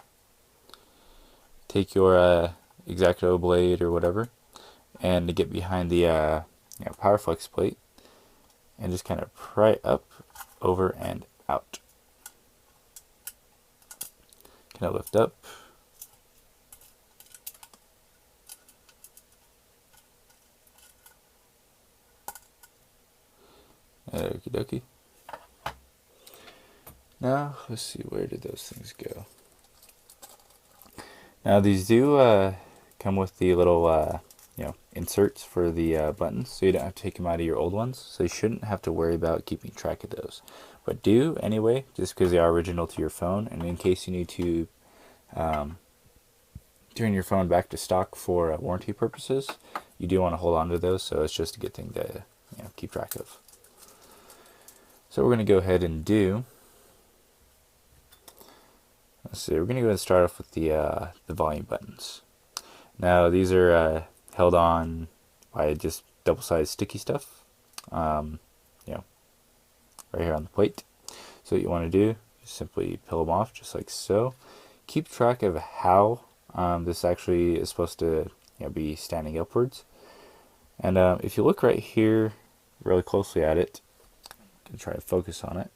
Take your X-Acto blade or whatever, and to get behind the power flex plate, and just kind of pry up, over, and out. Kind of lift up. Okie dokie. Now, let's see, where did those things go? Now, these do come with the little, inserts for the buttons, so you don't have to take them out of your old ones. So you shouldn't have to worry about keeping track of those. But do, anyway, just because they are original to your phone, and in case you need to turn your phone back to stock for warranty purposes, you do want to hold on to those, so it's just a good thing to keep track of. So we're going to go ahead and do... Let's see, we're going to go ahead and start off with the volume buttons. Now these are held on by just double-sided sticky stuff, right here on the plate. So what you want to do is simply peel them off just like so. Keep track of how this actually is supposed to be standing upwards. And if you look right here really closely at it, I can try to focus on it.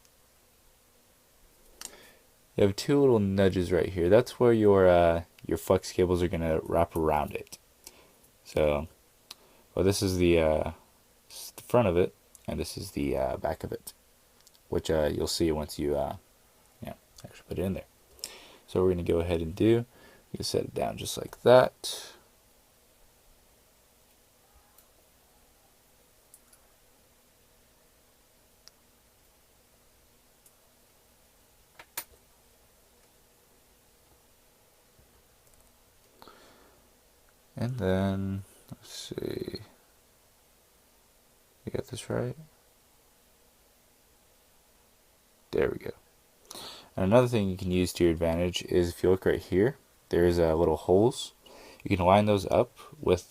You have 2 little nudges right here. That's where your flex cables are going to wrap around it. So, well, this is the front of it, and this is the back of it, which you'll see once you actually put it in there. So we're going to go ahead and do, you can set it down just like that. And then, let's see, you got this right? There we go. And another thing you can use to your advantage is if you look right here, there's little holes. You can line those up with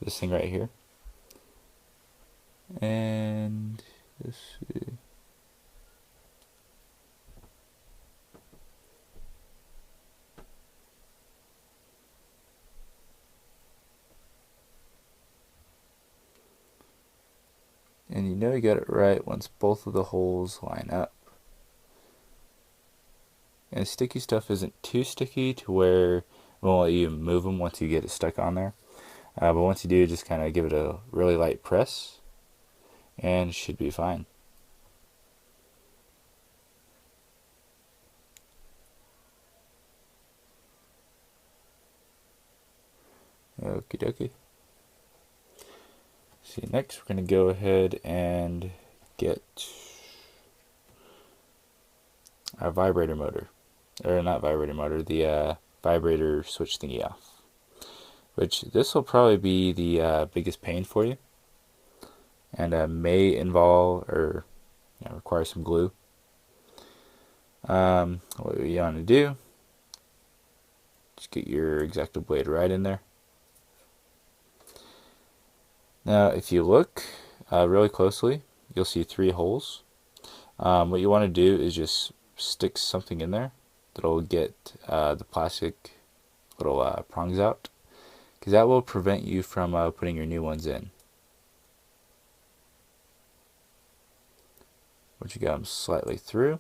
this thing right here. And let's see. And you know you got it right once both of the holes line up. And sticky stuff isn't too sticky to where it won't let you move them once you get it stuck on there. But once you do, just kind of give it a really light press and it should be fine. Okie dokie. See, next we're going to go ahead and get our vibrator motor. Or not vibrator motor, the vibrator switch thingy off. Which this will probably be the biggest pain for you. And may involve or require some glue. What you want to do, just get your X-Acto blade right in there. Now if you look really closely, you'll see 3 holes. What you want to do is just stick something in there that'll get the plastic little prongs out, because that will prevent you from putting your new ones in. Once you got them slightly through,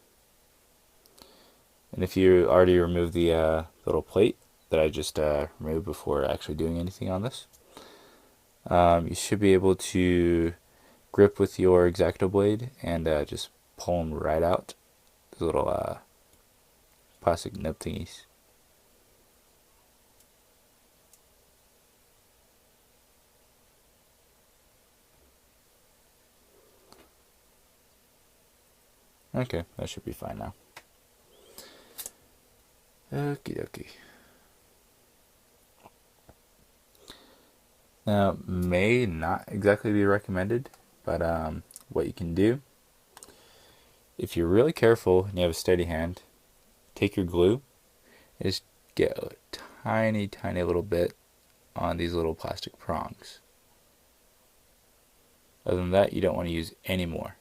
and if you already removed the little plate that I just removed before actually doing anything on this, you should be able to grip with your X-Acto blade and just pull them right out. Those little plastic nub thingies. Okay, that should be fine now. Okie dokie. Now, may not exactly be recommended, but what you can do, if you're really careful and you have a steady hand, take your glue and just get a tiny, tiny little bit on these little plastic prongs. Other than that, you don't want to use any more.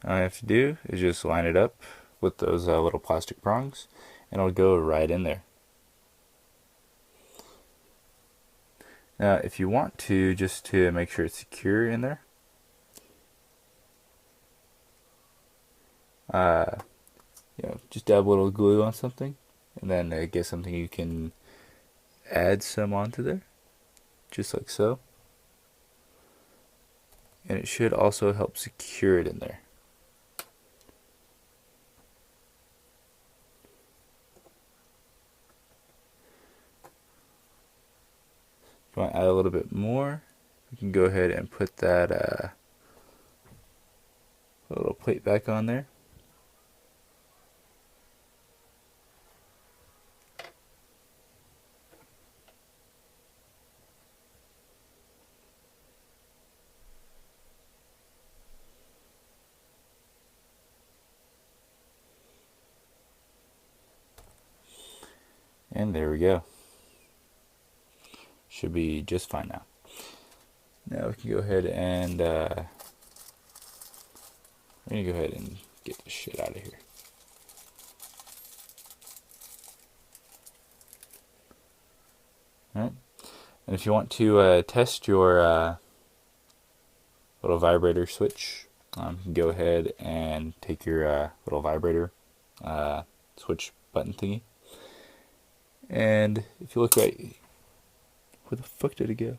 All you have to do is just line it up with those little plastic prongs and it'll go right in there. Now if you want to, just to make sure it's secure in there, just dab a little glue on something and then get something you can add some onto there, just like so. And it should also help secure it in there. If you want to add a little bit more, you can go ahead and put that little plate back on there. And there we go. Should be just fine now. Now we can go ahead and we're gonna go ahead and get this shit out of here. Alright. And if you want to test your little vibrator switch, you can go ahead and take your little vibrator switch button thingy. And if you look right, where the fuck did it go?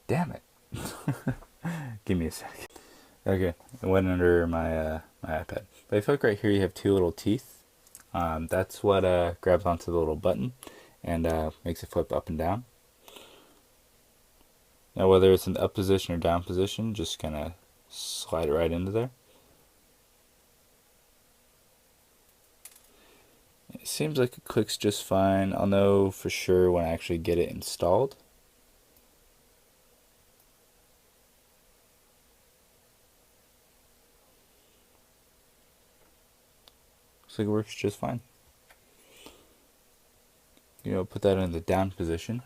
Damn it. Give me a second. Okay, it went under my my iPad. But if you look right here, you have 2 little teeth. That's what grabs onto the little button and makes it flip up and down. Now whether it's in the up position or down position, just kind of slide it right into there. seems like it clicks just fine. I'll know for sure when I actually get it installed. Looks like it works just fine. Put that in the down position,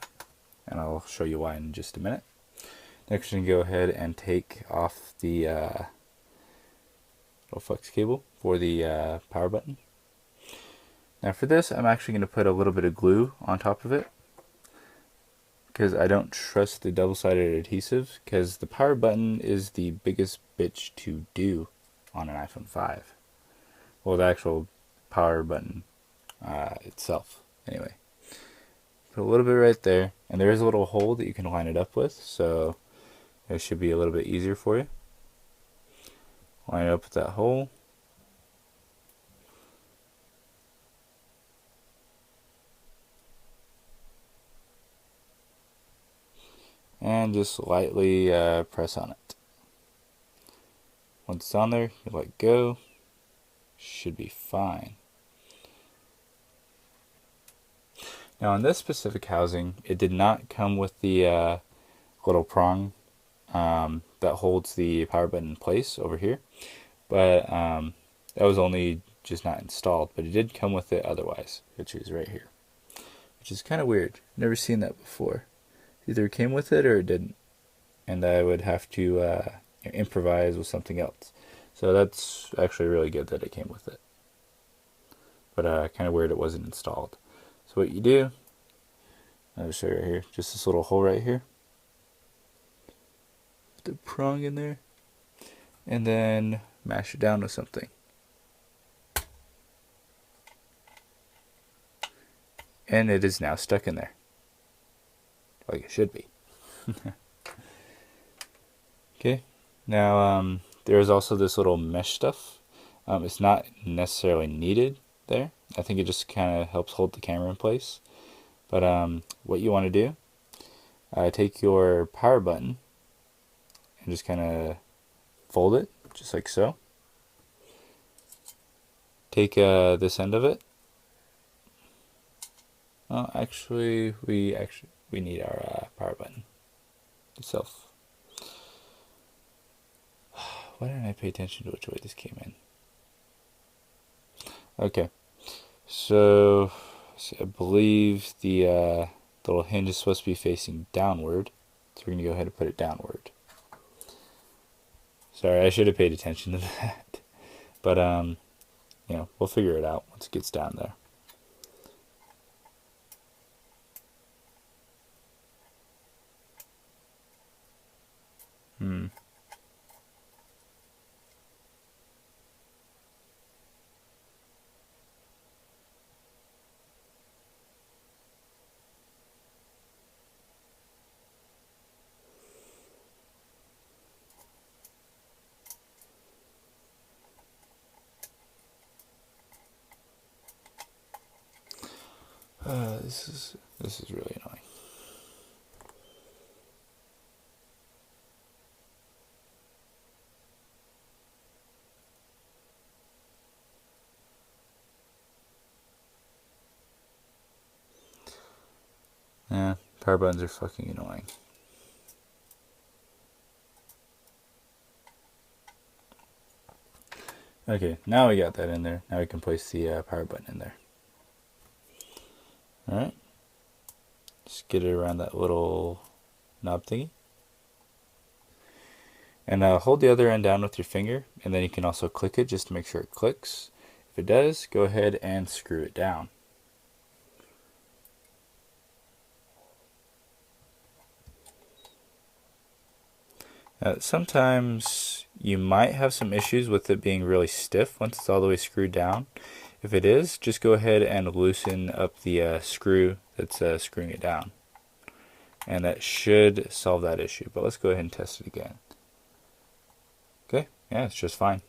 and I'll show you why in just a minute. Next, I'm going to go ahead and take off the little flex cable for the power button. Now for this, I'm actually going to put a little bit of glue on top of it, because I don't trust the double-sided adhesive, because the power button is the biggest bitch to do on an iPhone 5. Well, the actual power button itself, anyway. Put a little bit right there, and there is a little hole that you can line it up with, so it should be a little bit easier for you. Line it up with that hole. And just lightly press on it. Once it's on there, you let go. Should be fine. Now on this specific housing, it did not come with the little prong that holds the power button in place over here, but that was only just not installed, but it did come with it otherwise, which is right here, which is kind of weird. Never seen that before. Either it came with it or it didn't, and I would have to improvise with something else. So that's actually really good that it came with it, but kind of weird it wasn't installed. So what you do, I'll show you right here, just this little hole right here, put the prong in there, and then mash it down with something. And it is now stuck in there, like it should be. Okay, now there's also this little mesh stuff. It's not necessarily needed there. I think it just kind of helps hold the camera in place. But what you want to do, take your power button and just kind of fold it, just like so. Take this end of it. Oh, actually, we need our power button itself. Why didn't I pay attention to which way this came in? Okay, so I believe the little hinge is supposed to be facing downward, so we're going to go ahead and put it downward. Sorry, I should have paid attention to that, but we'll figure it out once it gets down there. This is really annoying. Yeah, power buttons are fucking annoying. Okay, now we got that in there. Now we can place the power button in there. Alright. Just get it around that little knob thingy. And hold the other end down with your finger, and then you can also click it just to make sure it clicks. If it does, go ahead and screw it down. Sometimes you might have some issues with it being really stiff once it's all the way screwed down. If it is, just go ahead and loosen up the screw that's screwing it down. And that should solve that issue, but let's go ahead and test it again. Okay, yeah, it's just fine.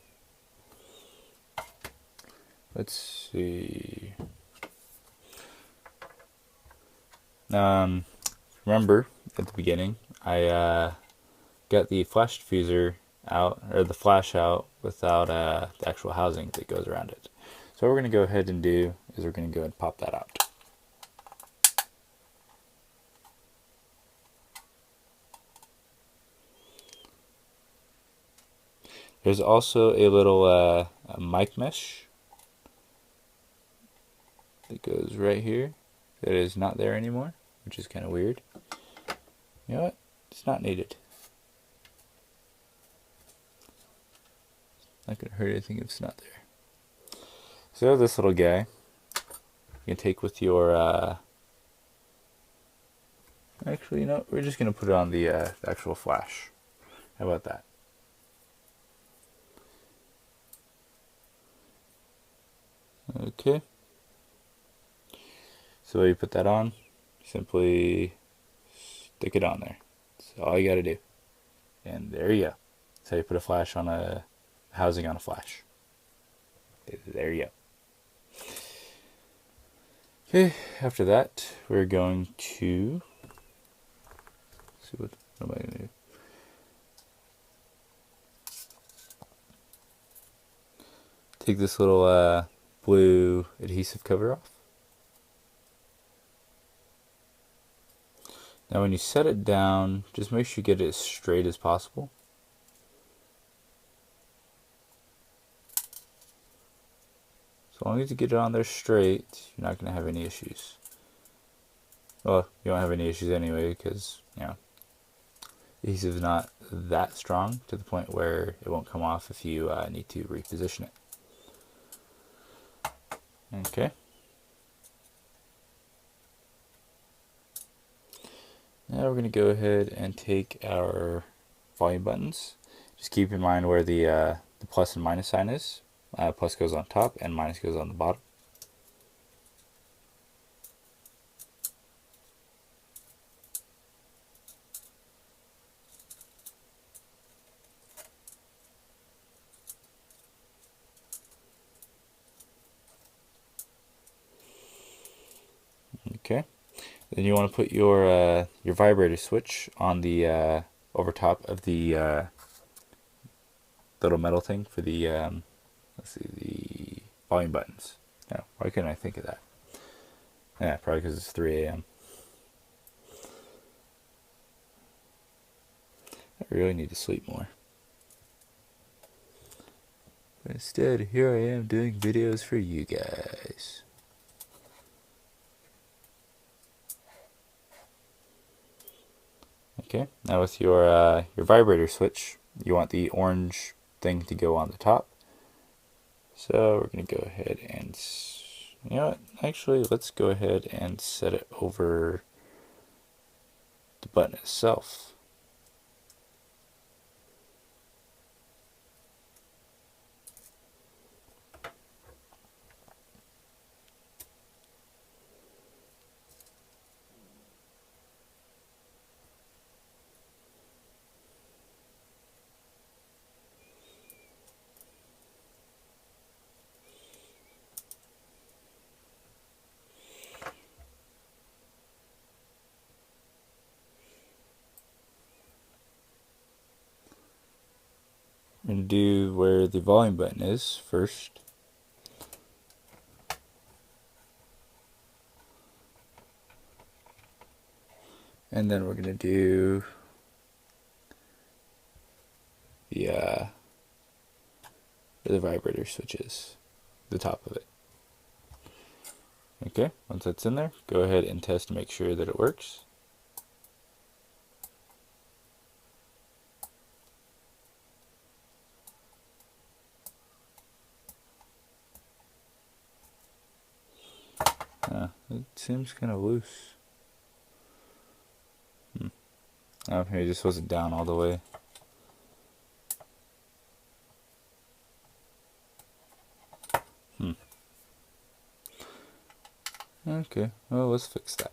Let's see. Remember at the beginning, I got the flash diffuser out, or the flash out, without the actual housing that goes around it. So what we're going to go ahead and do is we're going to go and pop that out. There's also a little a mic mesh that goes right here that is not there anymore, which is kind of weird. You know what? It's not needed. Not going to hurt anything if it's not there. So this little guy you can take with your actually, you know, we're just going to put it on the actual flash. How about that? Okay. So you put that on, simply stick it on there. That's all you got to do. And there you go. That's how you put a flash on a housing on a flash. There you go. Okay, after that, we're going to see what am I going to do? Take this little blue adhesive cover off. Now when you set it down, just make sure you get it as straight as possible. As long as you get it on there straight, you're not going to have any issues. Well, you won't have any issues anyway because, you know, adhesive is not that strong to the point where it won't come off if you need to reposition it. Okay. Now we're going to go ahead and take our volume buttons. Just keep in mind where the plus and minus sign is. Plus goes on top and minus goes on the bottom. Okay. Then you want to put your vibrator switch on the over top of the little metal thing for the let's see, the volume buttons. Yeah, why couldn't I think of that? Yeah, probably because it's 3 a.m. I really need to sleep more. But instead, here I am doing videos for you guys. Okay, now with your vibrator switch, you want the orange thing to go on the top. So we're going to go ahead and, you know what, actually let's go ahead and set it over the button itself. We're going to do where the volume button is first. And then we're going to do the where the vibrator switch is, the top of it. Okay, once that's in there, go ahead and test to make sure that it works. It seems kind of loose. Oh, maybe it just wasn't down all the way. Okay, well, let's fix that.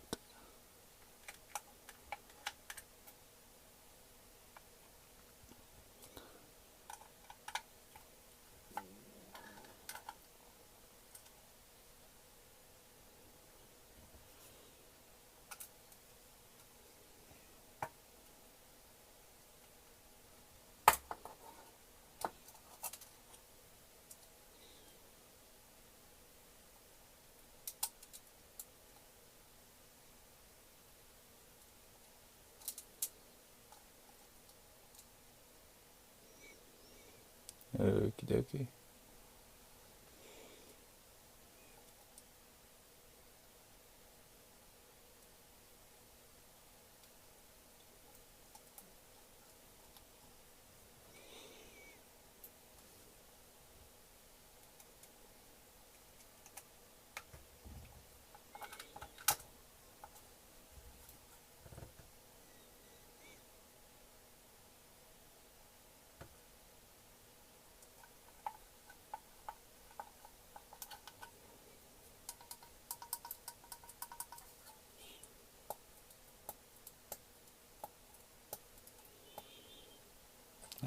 Okie dokie.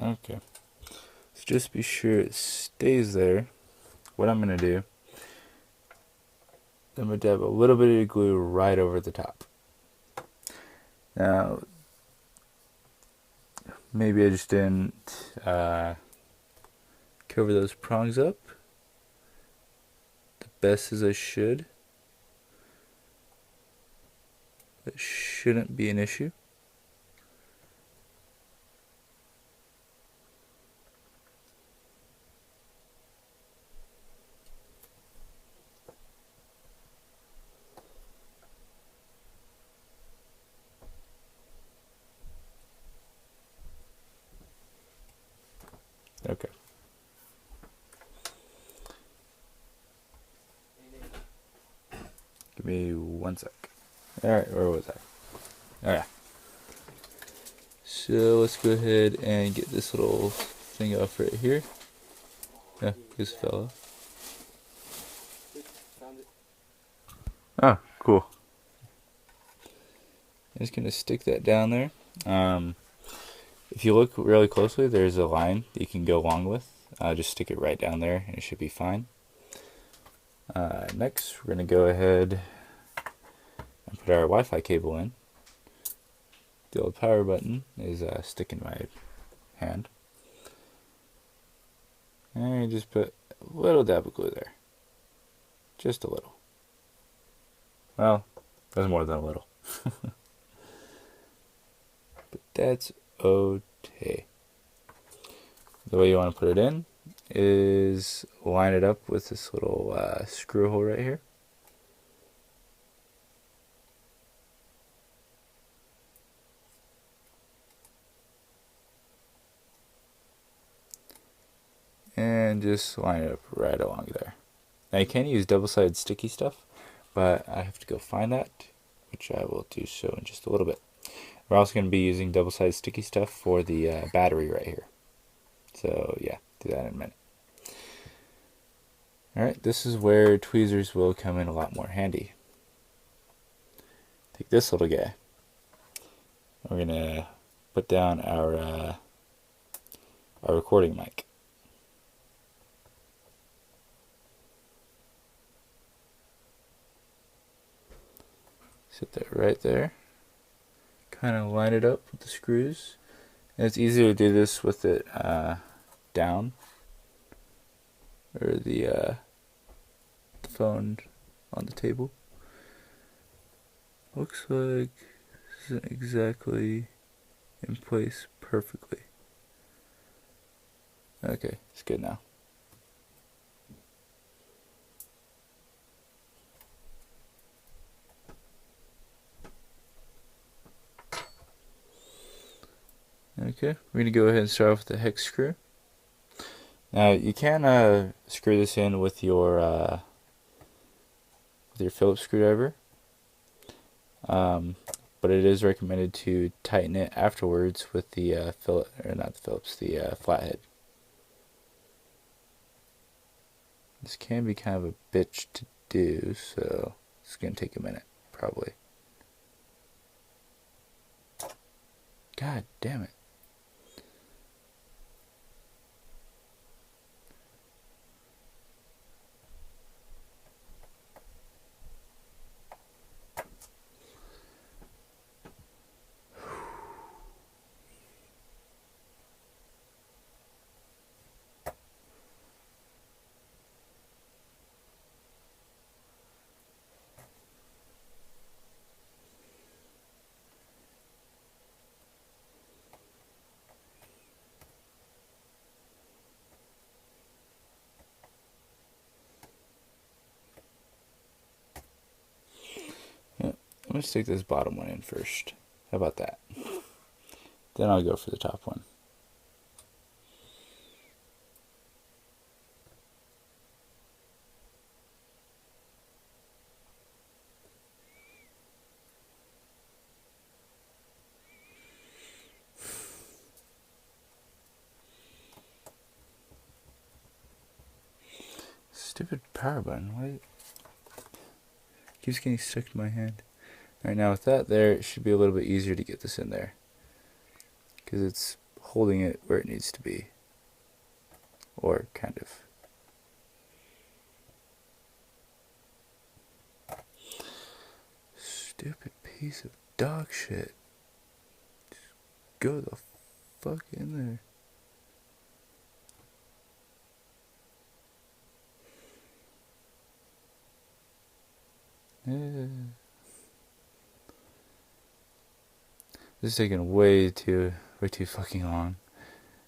Okay. So just be sure it stays there. What I'm going to do, I'm going to dab a little bit of glue right over the top. Now, maybe I just didn't cover those prongs up the best as I should. That shouldn't be an issue. Okay. Give me 1 sec. Alright, where was I? Alright. So let's go ahead and get this little thing off right here. Yeah, just fell off. Oh, cool. I'm just going to stick that down there. If you look really closely, there's a line that you can go along with. Just stick it right down there and it should be fine. Next, we're going to go ahead and put our Wi-Fi cable in. The old power button is stuck in my hand. And just put a little dab of glue there. Just a little. Well, that's more than a little. But that's okay. The way you want to put it in is line it up with this little screw hole right here. And just line it up right along there. Now you can use double-sided sticky stuff, but I have to go find that, which I will do so in just a little bit. We're also going to be using double-sided sticky stuff for the battery right here. So yeah, do that in a minute. Alright, this is where tweezers will come in a lot more handy. Take this little guy. We're going to put down our recording mic. Sit that right there. Kind of line it up with the screws. And it's easier to do this with it down, or the phone on the table. Looks like this isn't exactly in place perfectly. Okay, it's good now. Okay, we're going to go ahead and start off with the hex screw. Now you can screw this in with your Phillips screwdriver, but it is recommended to tighten it afterwards with the flathead. This can be kind of a bitch to do, so it's going to take a minute, probably. God damn it. I'm going to stick this bottom one in first. How about that? Then I'll go for the top one. Stupid power button. Why? Keeps getting stuck to my hand. Alright, now with that there, it should be a little bit easier to get this in there. Because it's holding it where it needs to be. Or kind of. Stupid piece of dog shit. Just go the fuck in there. This is taking way too fucking long.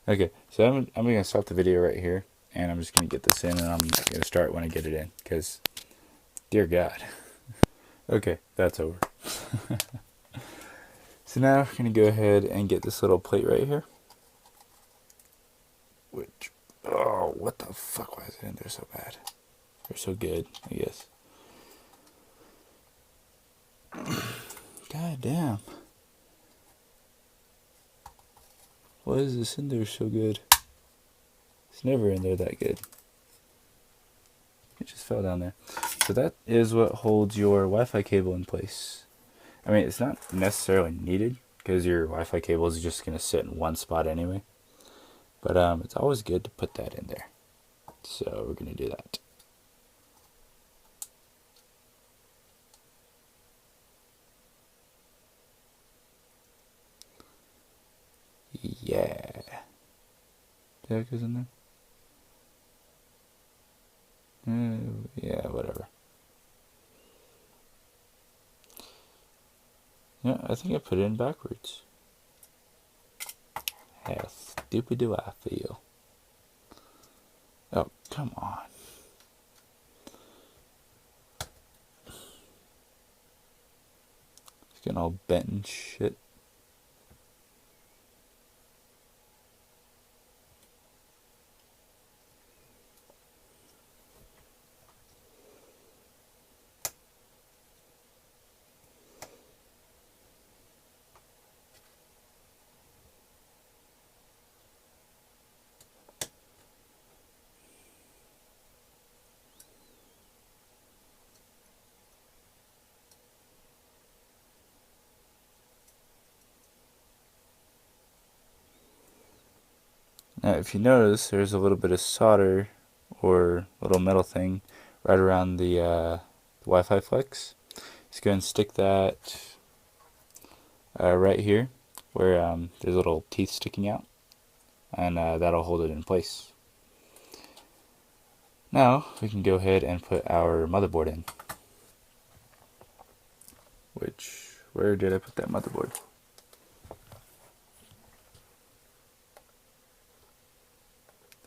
Okay, so I'm gonna stop the video right here, and I'm just gonna get this in, and I'm gonna start when I get it in, because, dear God. Okay, that's over. So now we're gonna go ahead and get this little plate right here. Which, oh, what the fuck, why is it in there so bad? They're so good, I guess. God damn. Why is this in there so good? It's never in there that good. It just fell down there. So that is what holds your Wi-Fi cable in place. I mean, it's not necessarily needed, because your Wi-Fi cable is just going to sit in one spot anyway. But it's always good to put that in there. So we're going to do that. Yeah. That goes in there? Yeah, whatever. Yeah, I think I put it in backwards. How stupid do I feel? Oh, come on. It's getting all bent and shit. Now, if you notice, there's a little bit of solder or little metal thing right around the Wi-Fi flex. Just go ahead and stick that right here, where there's little teeth sticking out, and that'll hold it in place. Now we can go ahead and put our motherboard in. Where did I put that motherboard?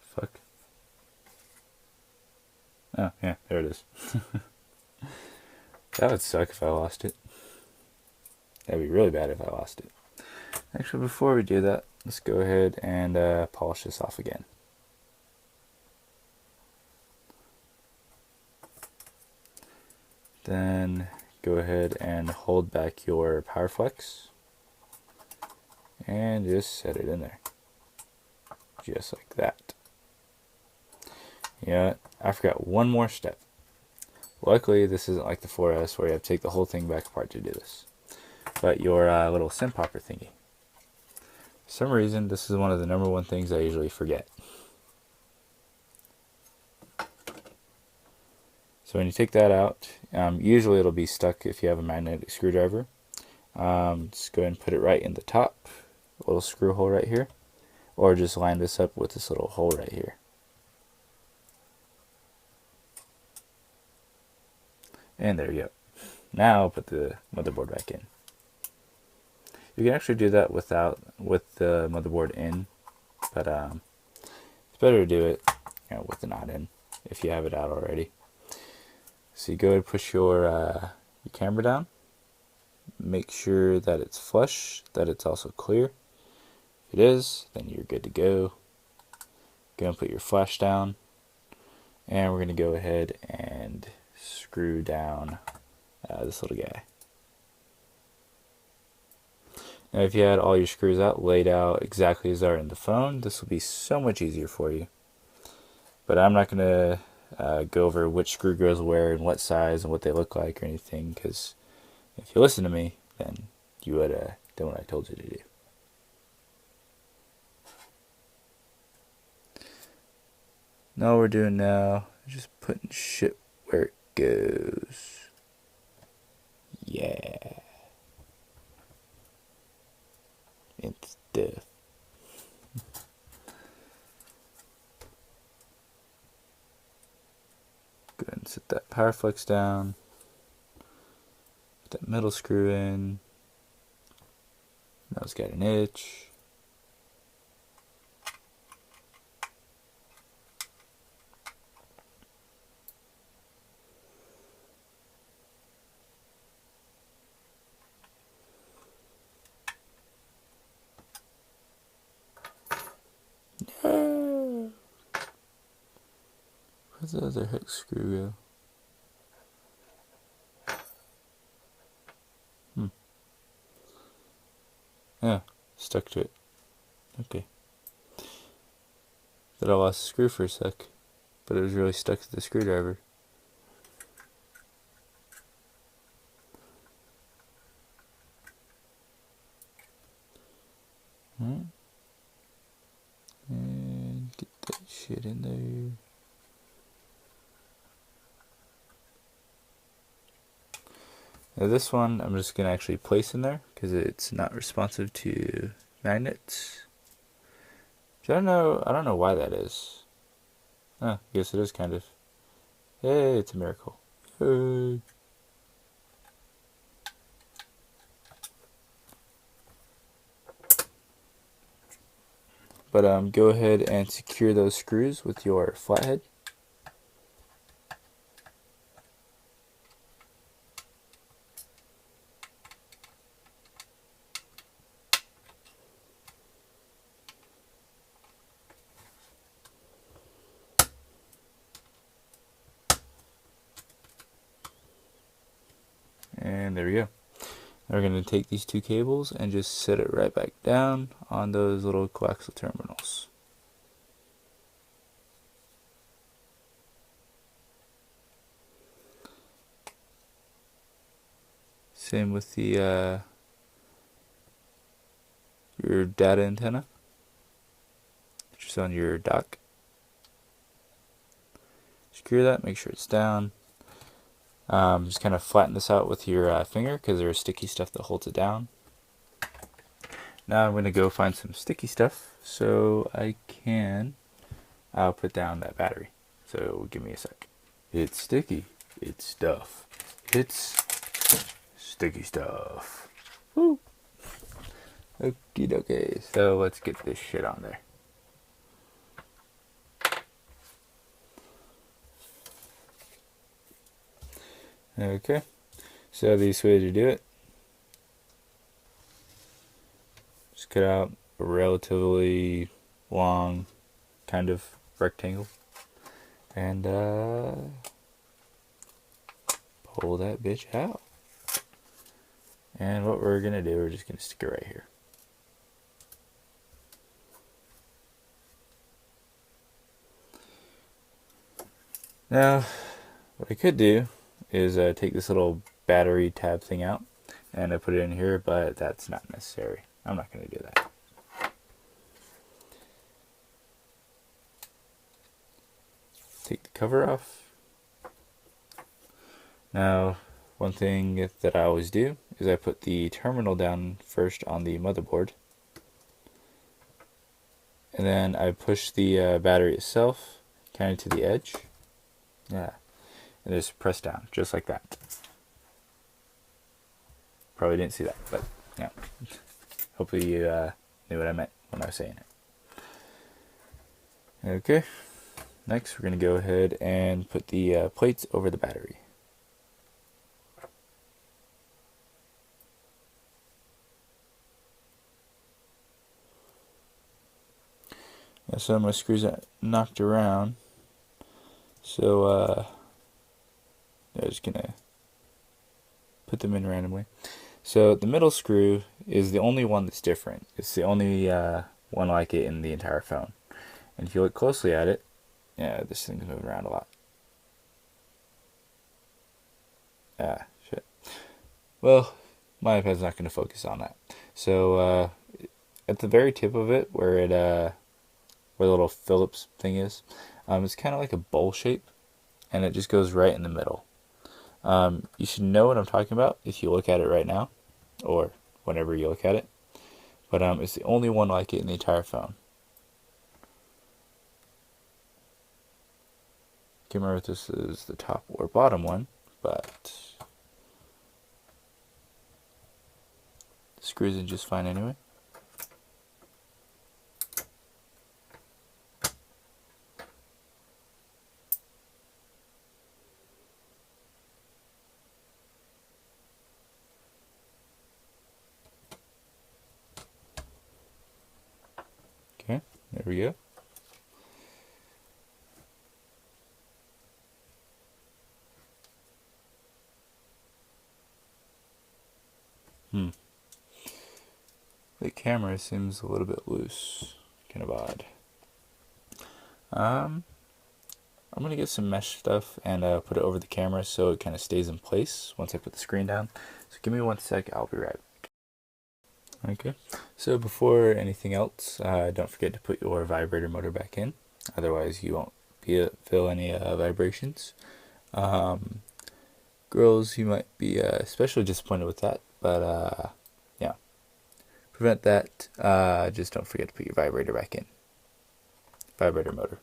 Fuck. Oh, yeah, there it is. That would suck if I lost it. That'd be really bad if I lost it. Actually, before we do that, let's go ahead and polish this off again. Then go ahead and hold back your power flex and just set it in there. Just like that. You know what? I forgot one more step. Luckily, this isn't like the 4S where you have to take the whole thing back apart to do this. But your little sim popper thingy. For some reason, this is one of the number one things I usually forget. So when you take that out, usually it'll be stuck if you have a magnetic screwdriver. Just go ahead and put it right in the top, little screw hole right here, or just line this up with this little hole right here. And there you go. Now I'll put the motherboard back in. You can actually do that with the motherboard in, but it's better to do it, with the knot in if you have it out already. So you go ahead and push your camera down, make sure that it's flush, that it's also clear. If it is, then you're good to go. Gonna put your flash down, and we're gonna go ahead and screw down this little guy. Now if you had all your screws out laid out exactly as they are in the phone, this will be so much easier for you. But I'm not gonna go over which screw goes where and what size and what they look like or anything, because if you listen to me, then you would have done what I told you to do. All we're doing now is just putting shit where it goes. Yeah. It's death. Go ahead and set that power flex down. Put that middle screw in. Now it's got an itch. Where's the other hex screw go? Yeah, stuck to it. Okay. Thought I lost the screw for a sec, but it was really stuck to the screwdriver. Alright. And get that shit in there. Now this one I'm just gonna actually place in there because it's not responsive to magnets. Which I don't know why that is. I guess it is kind of. Hey, it's a miracle. Hey. But go ahead and secure those screws with your flathead. And there we go. Now we're going to take these two cables and just set it right back down on those little coaxial terminals. Same with the your data antenna, which is on your dock. Secure that, make sure it's down. Just kind of flatten this out with your finger because there's sticky stuff that holds it down. Now I'm going to go find some sticky stuff so I can put down that battery. So give me a sec. It's sticky. It's stuff. It's sticky stuff. Woo! Okie dokie. So let's get this shit on there. Okay, so the easiest way to do it, just cut out a relatively long kind of rectangle and pull that bitch out. And what we're gonna do, we're just gonna stick it right here. Now, what I could do is take this little battery tab thing out and I put it in here, but that's not necessary. I'm not going to do that. Take the cover off. Now, one thing that I always do is I put the terminal down first on the motherboard, and then I push the battery itself kind of to the edge. Yeah. And just press down, just like that. Probably didn't see that, but yeah. Hopefully you knew what I meant when I was saying it. Okay, next we're going to go ahead and put the plates over the battery. Yeah, so my screws are knocked around. So I'm just gonna put them in randomly. So the middle screw is the only one that's different. It's the only one like it in the entire phone. And if you look closely at it, yeah, this thing's moving around a lot. Ah, shit. Well, my iPad's not going to focus on that. So at the very tip of it, where where the little Phillips thing is, it's kind of like a bowl shape, and it just goes right in the middle. You should know what I'm talking about if you look at it right now, or whenever you look at it. But it's the only one like it in the entire phone. Can't remember if this is the top or bottom one, but it screws in just fine anyway. Okay, there we go. The camera seems a little bit loose, kind of odd. I'm gonna get some mesh stuff and put it over the camera so it kind of stays in place once I put the screen down. So give me 1 sec, I'll be right back. Okay, so before anything else, don't forget to put your vibrator motor back in, otherwise you won't feel any vibrations. Girls, you might be especially disappointed with that, but yeah, prevent that. Just don't forget to put your vibrator back in. Vibrator motor.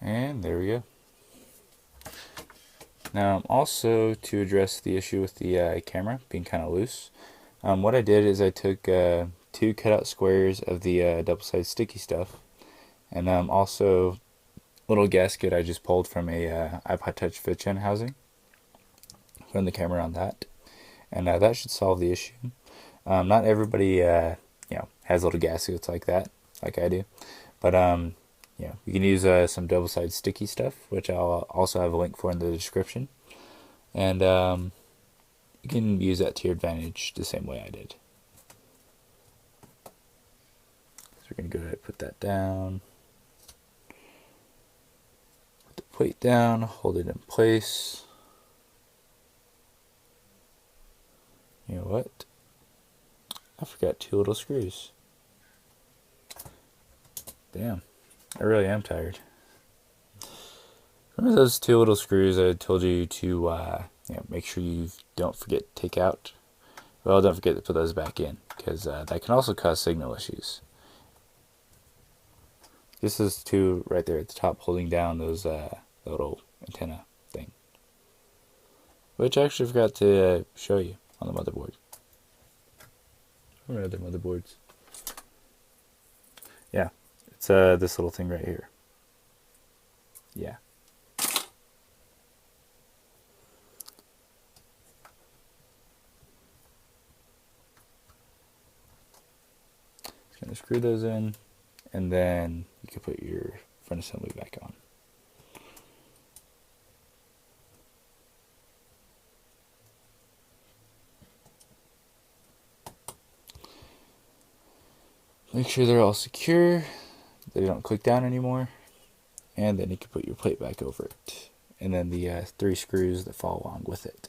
And there we go. Now, also to address the issue with the camera being kind of loose, what I did is I took 2 cutout squares of the double-sided sticky stuff, and also a little gasket I just pulled from a iPod Touch 5th Gen housing. Put the camera on that, and that should solve the issue. Not everybody, has little gaskets like that, like I do, but you can use some double-sided sticky stuff, which I'll also have a link for in the description. And you can use that to your advantage the same way I did. So we're going to go ahead and put that down. Put the plate down, hold it in place. You know what? I forgot 2 little screws. Damn, I really am tired. Remember those 2 little screws I told you to make sure you don't forget to take out? Well, don't forget to put those back in, because that can also cause signal issues. This is 2 right there at the top holding down those the little antenna thing, which I actually forgot to show you on the motherboard. What are other motherboards? Yeah, it's this little thing right here. Yeah. Just gonna screw those in, and then you can put your front assembly back on. Make sure they're all secure, they don't click down anymore, and then you can put your plate back over it, and then the 3 screws that fall along with it.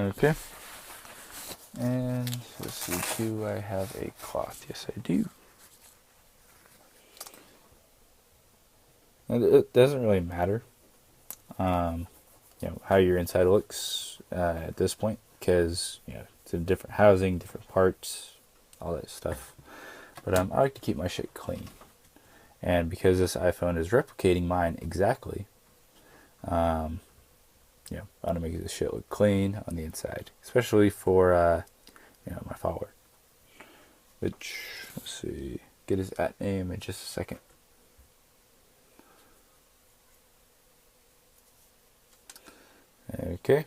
Okay. And let's see, do I have a cloth? Yes, I do. And it doesn't really matter, how your inside looks at this point, because it's a different housing, different parts, all that stuff. But I like to keep my shit clean, and because this iPhone is replicating mine exactly, I want to make this shit look clean on the inside, especially for my follower. Which, let's see, get his @name in just a second. Okay.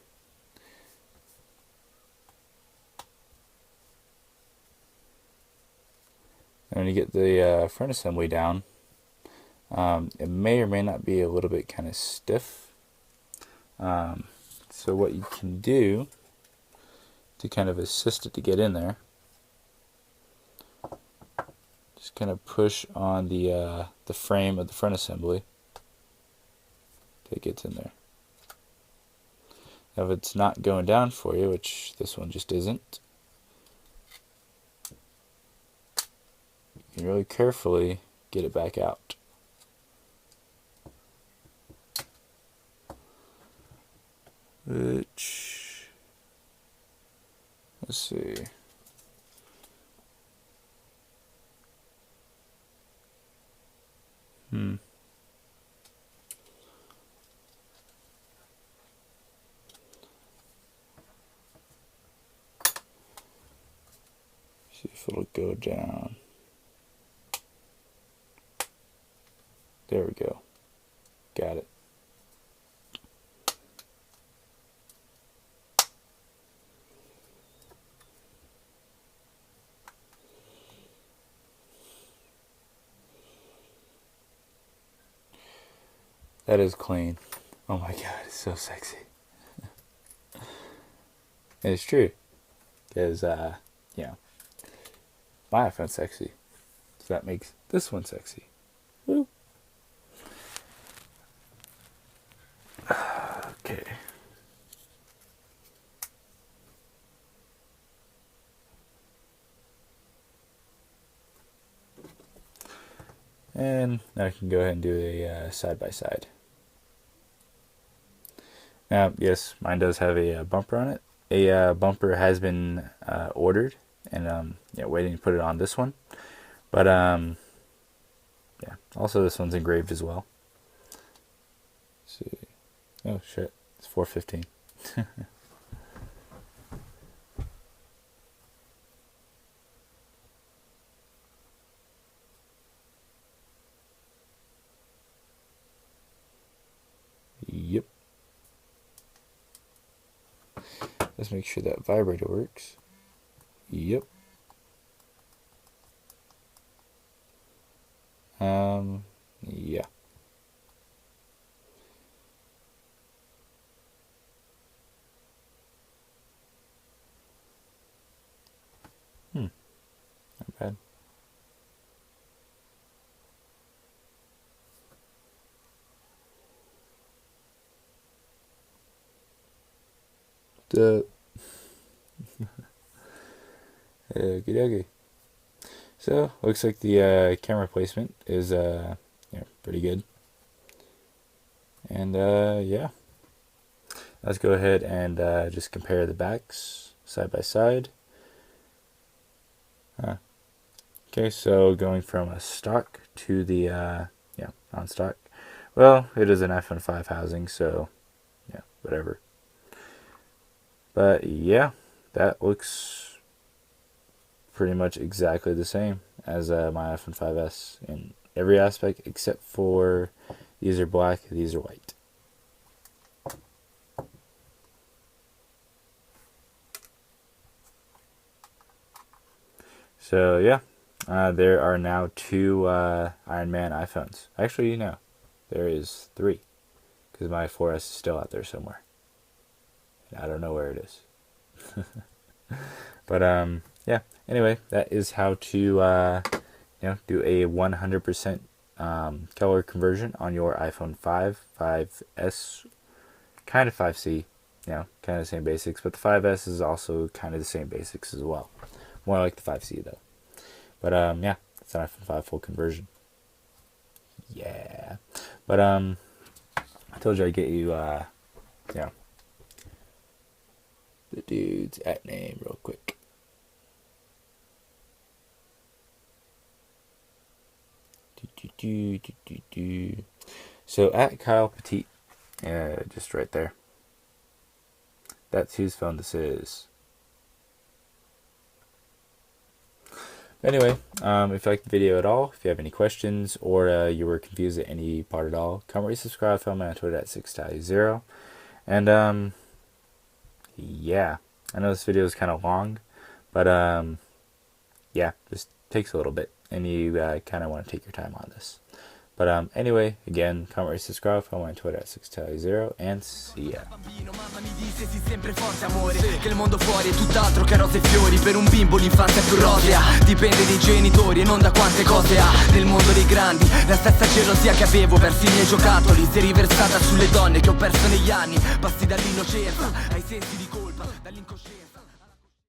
And when you get the front assembly down, it may or may not be a little bit kind of stiff. So what you can do to kind of assist it to get in there, just kind of push on the frame of the front assembly till it gets in there. Now if it's not going down for you, which this one just isn't, you can really carefully get it back out. Which, let's see. See if it'll go down. There we go. Got it. That is clean. Oh my god, it's so sexy. It's true. Because, my iPhone's sexy. So that makes this one sexy. Woo. Okay. And now I can go ahead and do a side-by-side. Now, yes, mine does have a bumper on it. A bumper has been ordered, and waiting to put it on this one. But also this one's engraved as well. Let's see. Oh shit, it's 4:15. Yep. Let's make sure that vibrator works. Yep. Yeah. Not bad. Okey-dokey. So, looks like the camera placement is pretty good. And yeah, let's go ahead and just compare the backs side by side. Okay, so going from a stock to the non-stock. Well, it is an iPhone 5 housing, so yeah, whatever. But yeah, that looks pretty much exactly the same as my iPhone 5S in every aspect except for these are black, these are white. So yeah, there are now two iRonman iPhones. Actually, no, there is three, because my 4S is still out there somewhere. I don't know where it is. But yeah. Anyway, that is how to do a 100% color conversion on your iPhone 5, 5S, kind of 5C, kind of the same basics. But the 5S is also kind of the same basics as well. More like the 5C though. But yeah, it's an iPhone 5 full conversion. Yeah. But I told you I'd get you the dude's at name real quick. So at Kyle Petit, just right there. That's whose phone this is. Anyway, if you liked the video at all, if you have any questions, or you were confused at any part at all, comment, rate, subscribe, follow me on Twitter at 6Tally0. And yeah, I know this video is kind of long, but yeah, just takes a little bit, and you kind of want to take your time on this. But anyway, again, comment, rate, subscribe, follow me on Twitter at 6Tally0, and see ya. Mamma mi disse sì sempre forte amore, che il mondo fuori è tutt'altro che rose e fiori. Per un bimbo l'infanzia è più rosea, dipende dai genitori e non da quante cose ha. Nel mondo dei grandi, la stessa gelosia che avevo verso i miei giocattoli si è riversata sulle donne che ho perso negli anni. Passi dall'innocenza ai sensi di colpa, dall'incoscienza